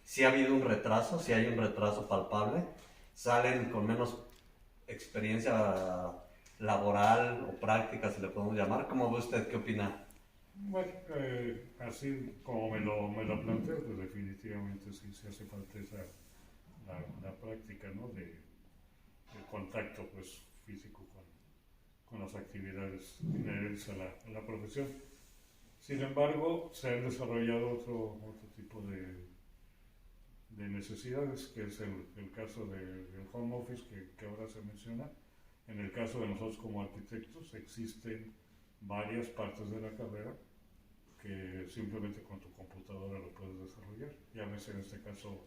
Sí ha habido un retraso, sí hay un retraso palpable, salen con menos experiencia laboral o práctica, si le podemos llamar. ¿Cómo ve usted? ¿Qué opina? Bueno, así como me lo planteo, pues definitivamente sí se hace falta la práctica, ¿no? De contacto pues, físico con las actividades inherentes a la profesión. Sin embargo, se han desarrollado otro tipo de necesidades, que es el caso del home office que ahora se menciona. En el caso de nosotros como arquitectos, existen varias partes de la carrera que simplemente con tu computadora lo puedes desarrollar. Llámese en este caso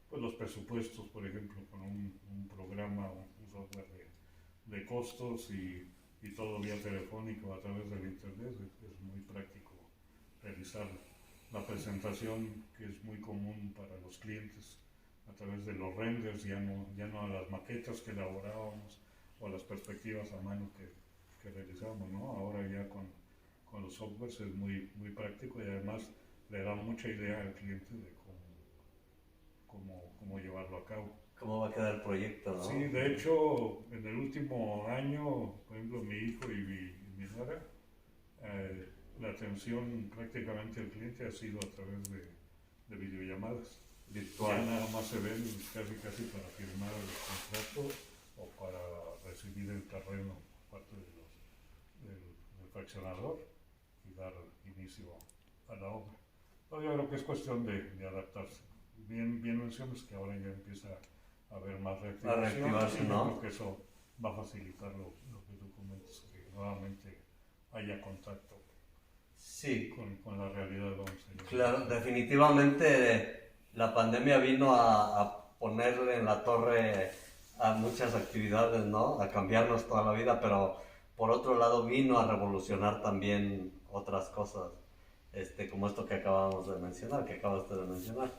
pues los presupuestos, por ejemplo, con un programa, un software de costos y todo vía telefónico a través del internet. Es muy práctico realizarlo. La presentación, que es muy común para los clientes a través de los renders, ya no a las maquetas que elaborábamos o a las perspectivas a mano que realizábamos, ¿no? Ahora ya con los softwares es muy práctico y además le da mucha idea al cliente de cómo llevarlo a cabo. ¿Cómo va a quedar el proyecto, no? Sí, de hecho, en el último año, por ejemplo, mi hijo y mi nuera, la atención prácticamente al cliente ha sido a través de videollamadas. Virtual. Ya nada más se ven casi para firmar el contrato o para recibir el terreno por parte del fraccionador y dar inicio a la obra. Yo creo que es cuestión de adaptarse. Bien mencionas que ahora ya empieza a haber más reactivación, y ¿no? creo que eso va a facilitar lo que tú comentas, que nuevamente haya contacto Sí, con la realidad, vamos a decir. claro, definitivamente la pandemia vino a ponerle en la torre a muchas actividades, ¿no? A cambiarnos toda la vida, pero por otro lado vino a revolucionar también otras cosas, como esto que acabamos de mencionar, que acabaste de mencionar.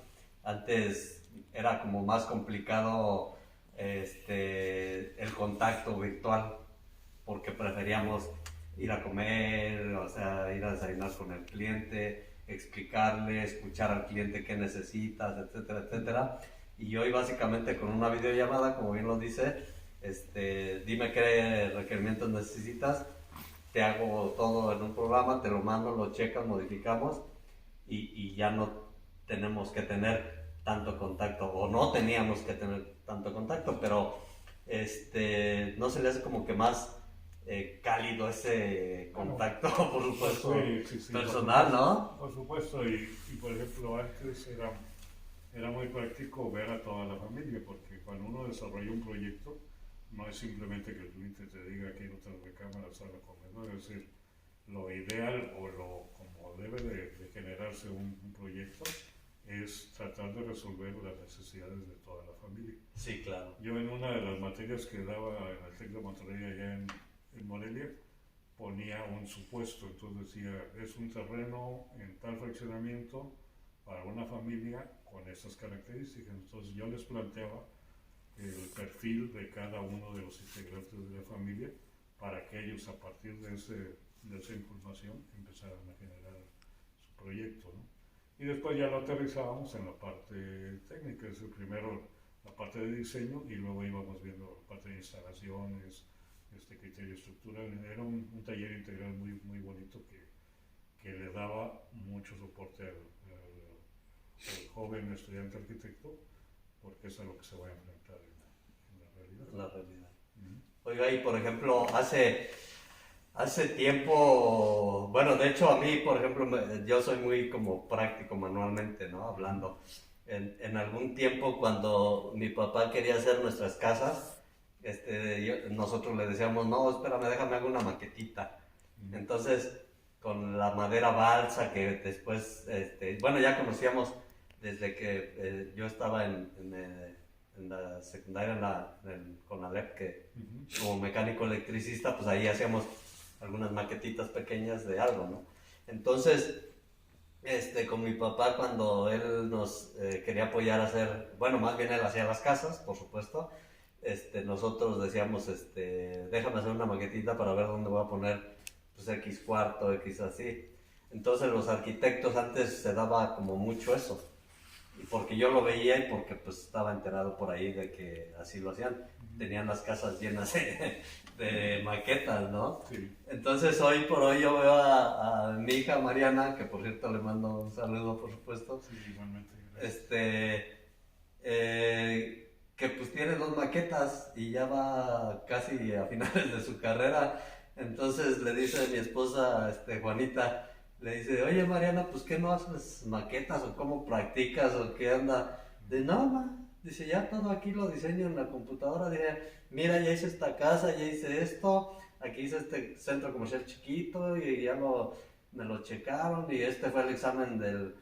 Antes era como más complicado el contacto virtual, porque preferíamos ir a comer, o sea, ir a desayunar con el cliente, explicarle, escuchar al cliente qué necesitas, etcétera, etcétera. Y hoy básicamente con una videollamada, como bien lo dice, dime qué requerimientos necesitas, te hago todo en un programa, te lo mando, lo checas, modificamos y ya no tenemos que tener tanto contacto, o no teníamos que tener tanto contacto, pero no se le hace como que más cálido ese contacto, por supuesto, Sí, personal, ¿no? Por supuesto, y por ejemplo antes era muy práctico ver a toda la familia, porque cuando uno desarrolla un proyecto, no es simplemente que el cliente te diga que no te recámara, sala, comedor, es decir, lo ideal o como debe de generarse un proyecto es tratar de resolver las necesidades de toda la familia. Sí, claro. Yo en una de las materias que daba en el TEC de Monterrey allá en Morelia, ponía un supuesto, entonces decía, es un terreno en tal fraccionamiento para una familia con esas características. Entonces yo les planteaba el perfil de cada uno de los integrantes de la familia para que ellos a partir de esa información empezaran a generar su proyecto, ¿no? Y después ya lo aterrizábamos en la parte técnica, es decir, primero la parte de diseño y luego íbamos viendo la parte de instalaciones, criterio estructural. Era un taller integral muy bonito que le daba mucho soporte al joven estudiante arquitecto, porque es a lo que se va a enfrentar en la realidad. La realidad. Oiga, y por ejemplo, hace tiempo, bueno, de hecho a mí, por ejemplo, yo soy muy como práctico manualmente, ¿no? Hablando. En algún tiempo cuando mi papá quería hacer nuestras casas, nosotros le decíamos, no, espérame, déjame hacer una maquetita. Entonces, con la madera balsa que después, bueno, ya conocíamos desde que yo estaba en en la secundaria, en el Conalep, que Ujú. como mecánico electricista, pues ahí hacíamos algunas maquetitas pequeñas de algo, ¿no? Entonces, con mi papá, cuando él nos quería apoyar a hacer, bueno, más bien él hacía las casas, por supuesto, nosotros decíamos, déjame hacer una maquetita para ver dónde voy a poner, pues, X cuarto, X así. Entonces los arquitectos antes se daba como mucho eso, y porque yo lo veía y porque pues estaba enterado por ahí de que así lo hacían. Tenían las casas llenas de maquetas, ¿no? Sí, Entonces hoy por hoy yo veo a mi hija Mariana, que por cierto le mando un saludo por supuesto, sí, igualmente. Gracias. que pues tiene 2 maquetas y ya va casi a finales de su carrera. Entonces le dice a mi esposa, Juanita, le dice, oye Mariana, pues ¿qué no haces maquetas o cómo practicas o qué anda? De no, ma. Dice, ya todo aquí lo diseño en la computadora. Dice, mira, ya hice esta casa, ya hice esto, aquí hice este centro comercial chiquito y ya me lo checaron y este fue el examen del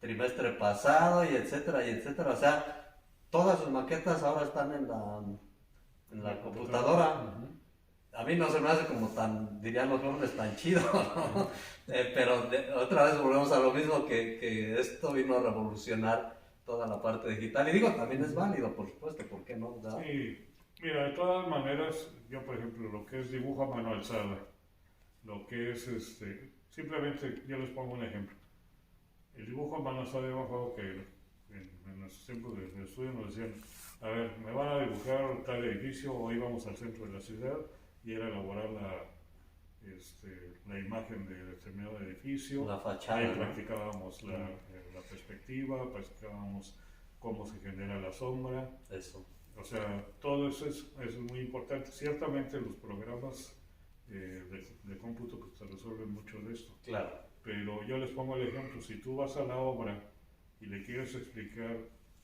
trimestre pasado y etcétera y etcétera. O sea, todas sus maquetas ahora están en la computadora. Ujú. A mí no se me hace como tan, dirían los jóvenes, tan chido, ¿no? Pero otra vez volvemos a lo mismo, que esto vino a revolucionar toda la parte digital. Y digo, también es válido, por supuesto, ¿por qué no? ¿Verdad? Sí, mira, de todas maneras, yo por ejemplo, lo que es dibujo a mano alzada, lo que es simplemente, yo les pongo un ejemplo. El dibujo a mano alzada, yo me acuerdo que en nuestros tiempos de estudio nos decían, a ver, me van a dibujar tal edificio, o íbamos al centro de la ciudad y era elaborar la imagen de determinado edificio. La fachada, Ahí ¿no? practicábamos la perspectiva, practicábamos cómo se genera la sombra. Eso, O sea, todo eso es muy importante. Ciertamente los programas de cómputo pues, te resuelven mucho de esto. claro. Pero yo les pongo el ejemplo, si tú vas a la obra y le quieres explicar,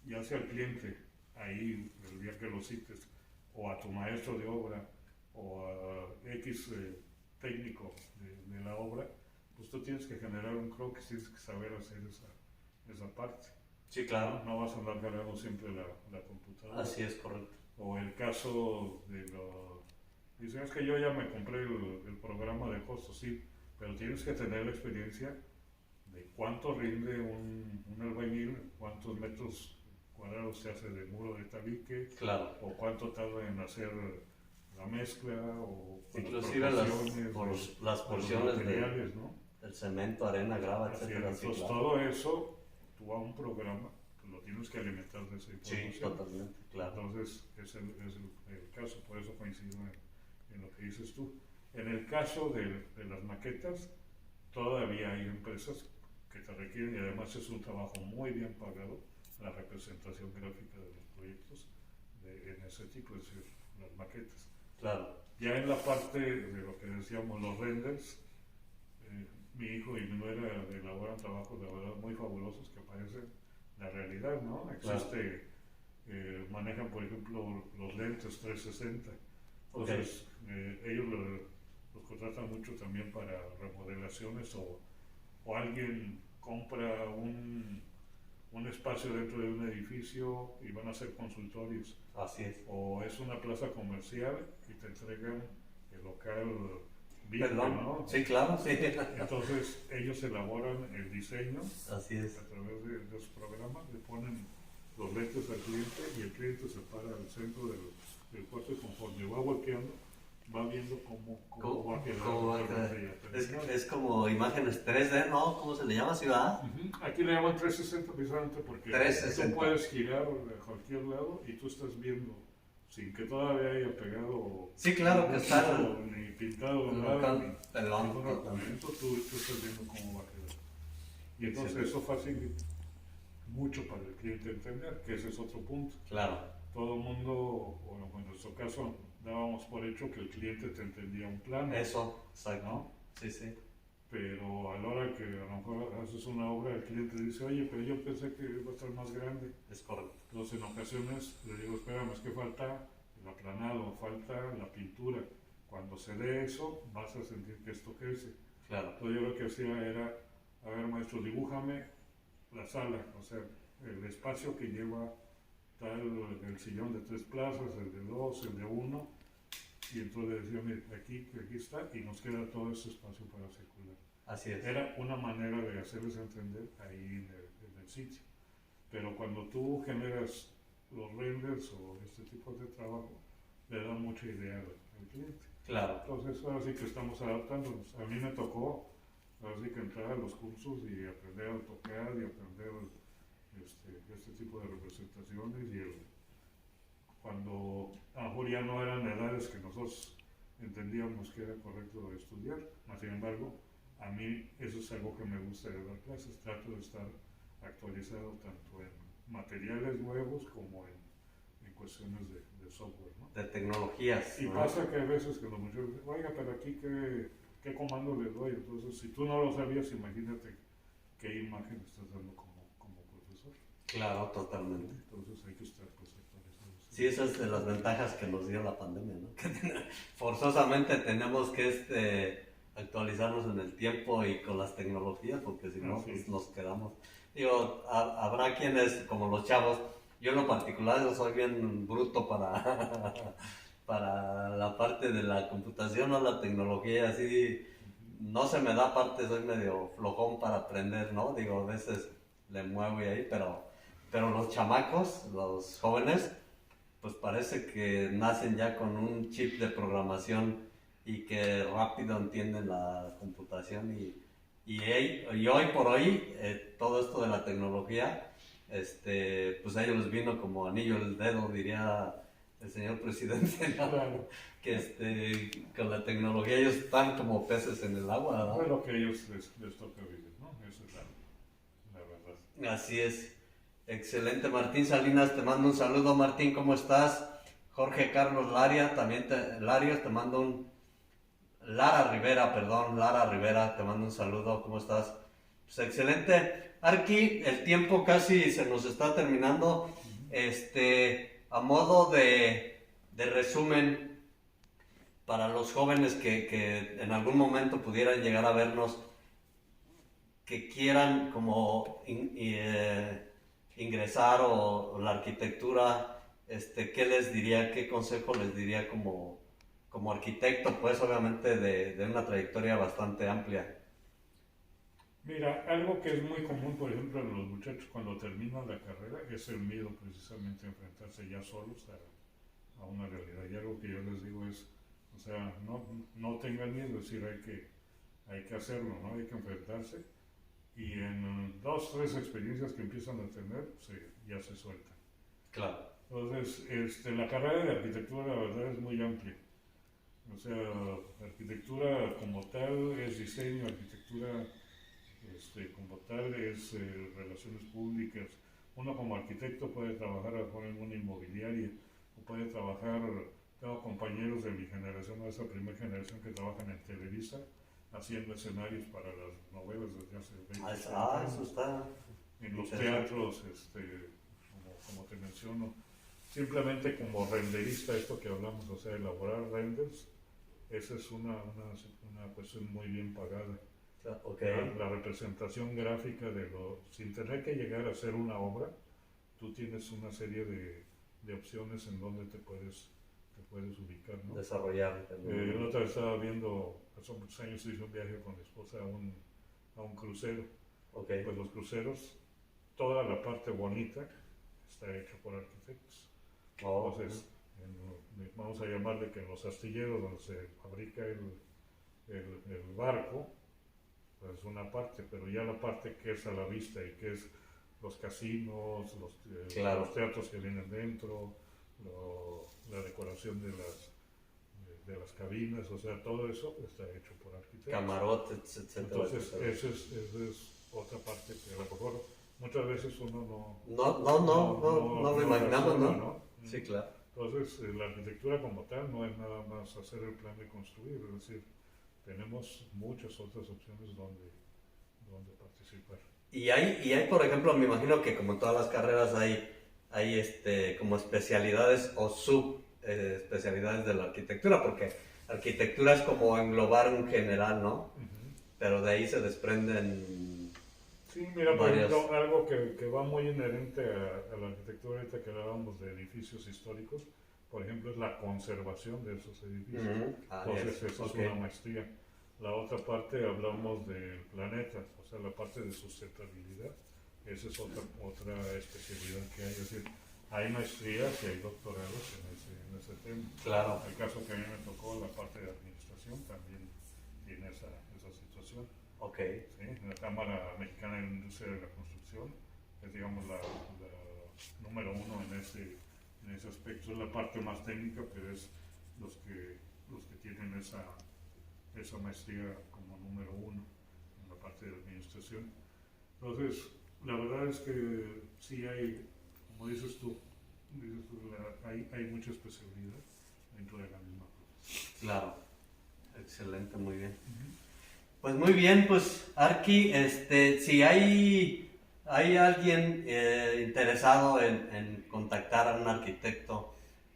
ya sea al cliente, ahí el día que lo cites, o a tu maestro de obra, o a X técnico de la obra, pues tú tienes que generar un croquis, tienes que saber hacer esa parte. Sí, claro. No vas a andar cargando siempre la computadora. Así es, correcto. O el caso dicen, es que yo ya me compré el programa de costos, sí, pero tienes que tener la experiencia de cuánto rinde un albañil, cuántos metros cuadrados se hace de muro de tabique, Claro. o cuánto tarda en hacer la mezcla, o Inclusive las porciones materiales, ¿no? del cemento, arena, grava, Así es. etcétera. Sí, Entonces claro. todo eso, tú a un programa, pues lo tienes que alimentar de esa información. Sí, totalmente, claro. Entonces es el caso, por eso coincido en lo que dices tú. En el caso de las maquetas, todavía hay empresas que te requieren, y además es un trabajo muy bien pagado, la representación gráfica de los proyectos en ese tipo, es decir, las maquetas. Claro. Ya en la parte de lo que decíamos, los renders, mi hijo y mi nuera elaboran trabajos de verdad muy fabulosos que parecen la realidad, ¿no? Existe, manejan por ejemplo los lentes 360, entonces ellos los contratan mucho también para remodelaciones, o alguien compra un espacio dentro de un edificio y van a hacer consultorios. Así es. O es una plaza comercial y te entregan el local VIP, Perdón. ¿no? Sí, claro, sí. Entonces ellos elaboran el diseño Así es. a través de su programa, le ponen los lentes al cliente y el cliente se para al centro del cuarto y conforme va volteando, va viendo cómo va a quedar. ¿Cómo va a quedar? Es como imágenes 3D, ¿no? ¿Cómo se le llama, ciudad? Aquí le llaman 360 precisamente porque 360. tú puedes girar a cualquier lado y tú estás viendo sin que todavía haya pegado. Sí, claro que está. Ni pintado nada, ni ningún ornamento, tú estás viendo cómo va a quedar. Y entonces eso facilita mucho para el cliente entender, que ese es otro punto. Claro. Todo el mundo, bueno, en nuestro caso, dábamos por hecho que el cliente te entendía un plan. Eso, exacto. ¿No? Sí, sí. Pero a la hora que a lo mejor haces una obra, el cliente dice, oye, pero yo pensé que iba a estar más grande. Es correcto. Entonces en ocasiones le digo, espérame, es que falta el aplanado, falta la pintura. Cuando se dé eso, vas a sentir que esto crece. Claro. Entonces yo lo que hacía era, a ver maestro, dibújame la sala, o sea, el espacio que lleva está el sillón de 3 plazas, el de 2, el de 1, y entonces decía, mire, aquí está, y nos queda todo ese espacio para circular. Así es. Era una manera de hacerles entender ahí en el sitio. Pero cuando tú generas los renders o este tipo de trabajo, le da mucha idea al cliente. Claro. Entonces, ahora sí que estamos adaptándonos. A mí me tocó, ahora sí que entrar a los cursos y aprender AutoCAD y aprender este tipo de representaciones. Cuando a lo mejor ya no eran edades que nosotros entendíamos que era correcto estudiar, sin embargo, a mí eso es algo que me gusta de dar clases. Trato de estar actualizado tanto en materiales nuevos como en cuestiones de software, ¿no? De tecnologías. Y ¿no? pasa que a veces que los muchachos dicen, oiga, pero aquí qué comando le doy. Entonces, si tú no lo sabías, imagínate qué imagen estás dando como profesor. Claro, totalmente. Entonces hay que estar pues actualizados. Sí, esa es de las ventajas que nos dio la pandemia, ¿no? Que forzosamente tenemos que actualizarnos en el tiempo y con las tecnologías, porque si no, pues nos quedamos. Digo, habrá quienes, como los chavos, yo en lo particular yo soy bien bruto para la parte de la computación o la tecnología, así no se me da parte, soy medio flojón para aprender, ¿no? Digo, a veces le muevo y ahí, pero los chamacos, los jóvenes, pues parece que nacen ya con un chip de programación y que rápido entienden la computación y hoy por hoy todo esto de la tecnología, pues a ellos les vino como anillo al dedo, diría el señor presidente, ¿no? Claro. Que con la tecnología ellos están como peces en el agua, ¿no? Es lo que a ellos les toca vivir, ¿no? Esa es la verdad. Así es. Excelente, Martín Salinas, te mando un saludo. Martín, ¿cómo estás? Jorge Carlos Larios, te mando Lara Rivera, te mando un saludo, ¿cómo estás? Pues excelente. Arqui, el tiempo casi se nos está terminando. A modo de resumen, para los jóvenes que en algún momento pudieran llegar a vernos, que quieran como ingresar o la arquitectura, ¿qué les diría, qué consejo les diría como arquitecto, pues obviamente de una trayectoria bastante amplia? Mira, algo que es muy común, por ejemplo, en los muchachos cuando terminan la carrera es el miedo precisamente a enfrentarse ya solos a una realidad. Y algo que yo les digo es, o sea, no tengan miedo, es decir, hay que hacerlo, ¿no? Hay que enfrentarse. Y en 2, 3 experiencias que empiezan a tener, ya se sueltan. Claro. Entonces, la carrera de arquitectura, la verdad, es muy amplia. O sea, arquitectura como tal es diseño, arquitectura como tal es relaciones públicas. Uno como arquitecto puede trabajar a lo mejor en una inmobiliaria, o puede trabajar, tengo compañeros de mi generación, de esa primera generación que trabajan en Televisa, haciendo escenarios para las novelas desde hace 20 años. Eso está. En los teatros, como te menciono, simplemente como renderista, esto que hablamos, o sea, elaborar renders, esa es una cuestión muy bien pagada. Okay. La representación gráfica sin tener que llegar a hacer una obra, tú tienes una serie de opciones en donde te puedes ubicar, ¿no? Desarrollar. El otro día estaba viendo, hace muchos años hice un viaje con mi esposa a un crucero. Okay. Pues los cruceros, toda la parte bonita está hecha por arquitectos. Entonces, vamos a llamarle que en los astilleros donde se fabrica el barco, pues una parte, pero ya la parte que es a la vista y que es los casinos, los teatros que vienen dentro, la decoración de las cabinas, o sea, todo eso está hecho por arquitectos. Camarotes, etcétera. Entonces, esa es otra parte que a lo mejor muchas veces uno no lo imaginamos, ¿no? Sí, claro. Entonces, la arquitectura como tal no es nada más hacer el plan de construir, es decir, tenemos muchas otras opciones donde participar. Y hay, por ejemplo, me imagino que como en todas las carreras hay como especialidades o especialidades de la arquitectura, porque arquitectura es como englobar un general, ¿no? Uh-huh. Pero de ahí se desprenden Sí, mira, por varios... ejemplo, algo que va muy inherente a la arquitectura, ahorita que hablábamos de edificios históricos, por ejemplo, es la conservación de esos edificios. Entonces, eso es una maestría. La otra parte hablamos del planeta, o sea, la parte de sustentabilidad. Esa es otra especialidad que hay. Es decir, hay maestrías y hay doctorados en ese tema. Claro. El caso que a mí me tocó, la parte de administración, también tiene esa situación. Ok. ¿Sí? La Cámara Mexicana de la Industria de la Construcción es, digamos, la número uno en ese aspecto. Es la parte más técnica, pero es los que tienen esa maestría como número uno en la parte de administración. Entonces, la verdad es que sí hay, como dices tú, hay mucha especialidad dentro de la misma profesión. Claro, excelente, muy bien. Pues muy bien, pues Arqui, si hay alguien interesado en contactar a un arquitecto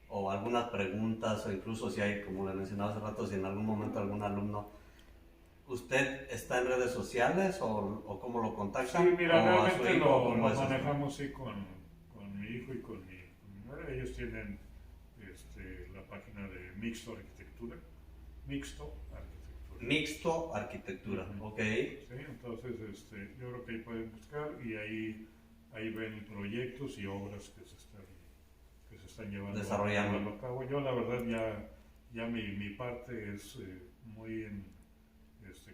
o algunas preguntas, o incluso si hay, como le mencionaba hace rato, si en algún momento algún alumno, ¿usted está en redes sociales o cómo lo contactan? Sí, mira, realmente lo ¿cómo es manejamos sí, con mi hijo y con mi madre. Ellos tienen la página de Mixto Arquitectura. Mixto Arquitectura, ok. Sí, entonces yo creo que ahí pueden buscar y ahí ven proyectos y obras que se están desarrollando a cabo. Yo la verdad ya mi parte es muy en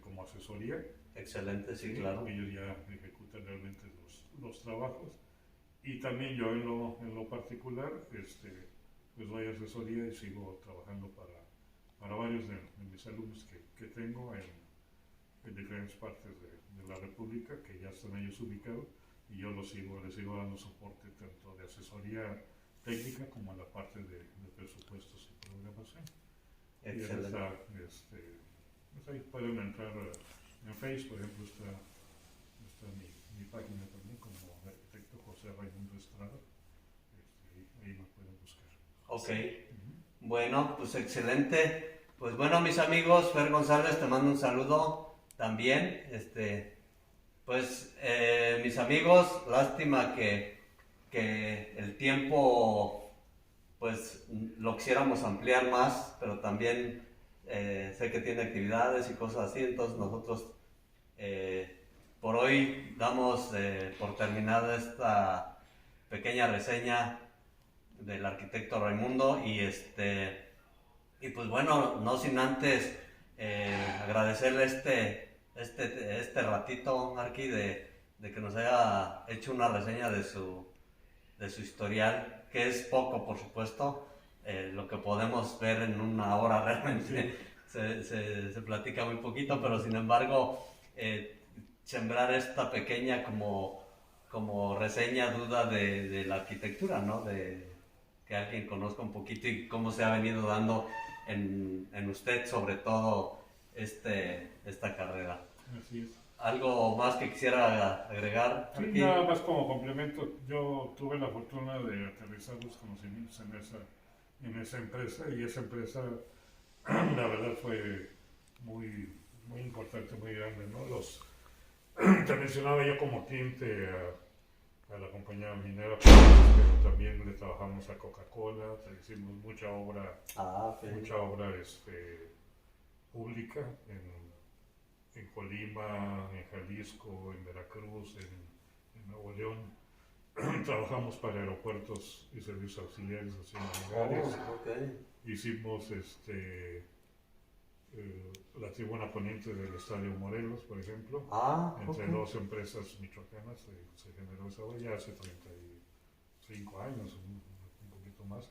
como asesoría. Excelente, sí, claro. Ellos ya ejecutan realmente los trabajos. Y también yo en lo particular, pues doy asesoría y sigo trabajando para varios de mis alumnos que tengo en diferentes partes de la República, que ya están ellos ubicados, y yo les sigo dando soporte tanto de asesoría técnica como a la parte de presupuestos y programación. Excelente. Y pues ahí pueden entrar en Facebook, por ejemplo, está mi página también como arquitecto José Raimundo Estrada. Ahí me pueden buscar. Ok. Bueno, pues excelente. Pues bueno, mis amigos, Fer González, te mando un saludo también. Pues mis amigos, lástima que el tiempo pues lo quisiéramos ampliar más, pero también sé que tiene actividades y cosas así, entonces nosotros por hoy damos por terminada esta pequeña reseña del arquitecto Raimundo y pues bueno, no sin antes agradecerle este ratito, Arqui, de que nos haya hecho una reseña de su historial, que es poco, por supuesto. Lo que podemos ver en una hora realmente se platica muy poquito, pero sin embargo sembrar esta pequeña como reseña, duda de la arquitectura, ¿no? De que alguien conozca un poquito y cómo se ha venido dando en usted, sobre todo esta carrera. Así es. ¿Algo más que quisiera agregar? Sí, nada más como complemento, yo tuve la fortuna de aterrizar los conocimientos en esa empresa, y esa empresa la verdad fue muy, muy importante, muy grande, ¿no? Te mencionaba yo como cliente a la compañía minera, pero también le trabajamos a Coca-Cola, hicimos mucha obra, pública en Colima, en Jalisco, en Veracruz, en Nuevo León. Trabajamos para aeropuertos y servicios auxiliares así en lugares. Hicimos la tribuna poniente del Estadio Morelos, por ejemplo. Entre dos empresas michoacanas se generó esa obra ya hace 35 años, un poquito más.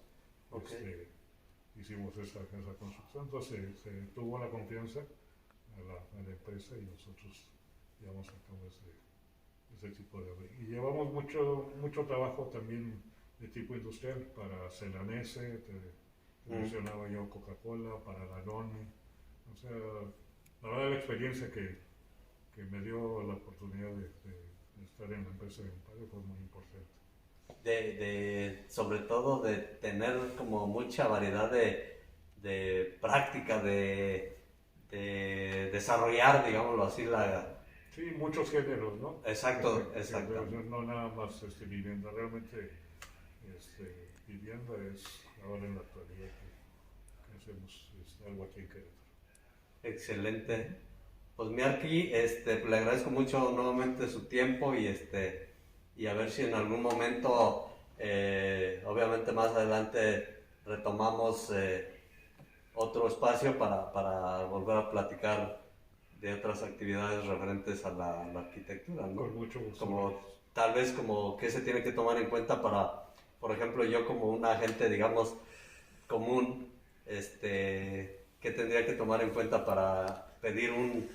Hicimos esa construcción, entonces se tuvo la confianza a la empresa y nosotros llevamos a cabo ese tipo de obra. Y llevamos mucho trabajo también de tipo industrial para Celanese, te mencionaba yo Coca-Cola, para Danone. O sea, la verdad la experiencia que me dio la oportunidad de estar en la empresa de mi padre fue muy importante. Sobre todo de tener como mucha variedad de práctica, de desarrollar, digámoslo así, Sí, muchos géneros, ¿no? Exacto, Que exacto. debe ser no nada más vivienda, realmente vivienda es ahora en la actualidad que hacemos algo aquí en Querétaro. Excelente. Pues mi Arqui, pues, le agradezco mucho nuevamente su tiempo y a ver si en algún momento, obviamente más adelante retomamos otro espacio para volver a platicar de otras actividades referentes a la arquitectura, ¿no? Con mucho gusto. Como tal vez como qué se tiene que tomar en cuenta para, por ejemplo, yo como un agente, digamos, común, qué tendría que tomar en cuenta para pedir un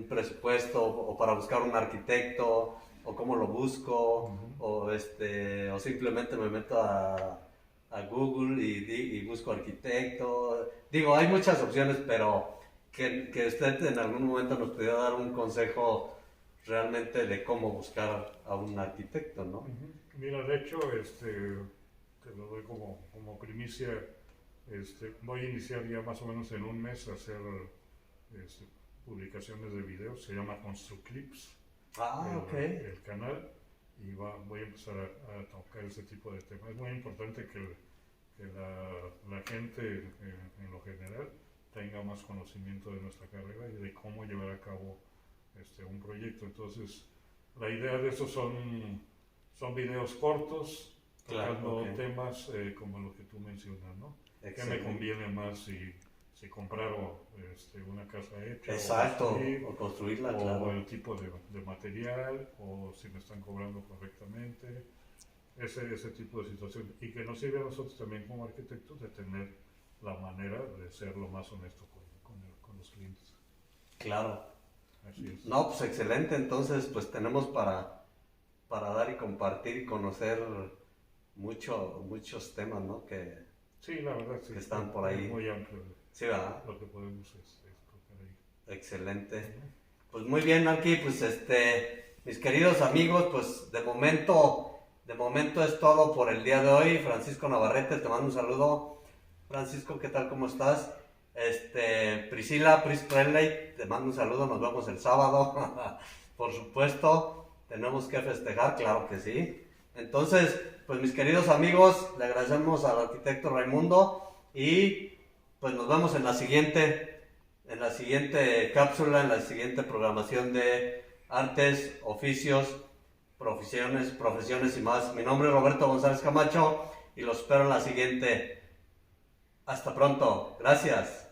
presupuesto o para buscar un arquitecto o cómo lo busco o simplemente me meto a Google y busco arquitecto. Digo, hay muchas opciones, pero que usted en algún momento nos pudiera dar un consejo realmente de cómo buscar a un arquitecto, ¿no? Mira, de hecho, te lo doy como primicia. Voy a iniciar ya más o menos en un mes a hacer publicaciones de videos, se llama Construclips, el canal, y voy a empezar a tocar ese tipo de temas. Es muy importante que la gente en lo general tenga más conocimiento de nuestra carrera y de cómo llevar a cabo un proyecto. Entonces, la idea de eso son videos cortos, tocando temas como lo que tú mencionas, ¿no? ¿Qué me conviene más si comprar una casa hecha? Exacto, o construirla, o claro. el tipo de material, o si me están cobrando correctamente, ese tipo de situación. Y que nos sirve a nosotros también como arquitectos de tener la manera de ser lo más honesto con los clientes. Claro. Así es. No, pues excelente, entonces pues tenemos para dar y compartir y conocer muchos temas, ¿no? Sí, la verdad, sí. Que están por ahí. Es muy amplio. Sí, ¿verdad? Lo que podemos tocar ahí. Excelente. Pues muy bien, Arqui, pues mis queridos amigos, pues de momento es todo por el día de hoy. Francisco Navarrete, te mando un saludo. Francisco, ¿qué tal? ¿Cómo estás? Priscila, Pris Presley, te mando un saludo, nos vemos el sábado. Por supuesto, tenemos que festejar, claro que sí. Entonces, pues mis queridos amigos, le agradecemos al arquitecto Raimundo y pues nos vemos en la siguiente cápsula, en la siguiente programación de artes, oficios, profesiones y más. Mi nombre es Roberto González Camacho y los espero en la siguiente. Hasta pronto. Gracias.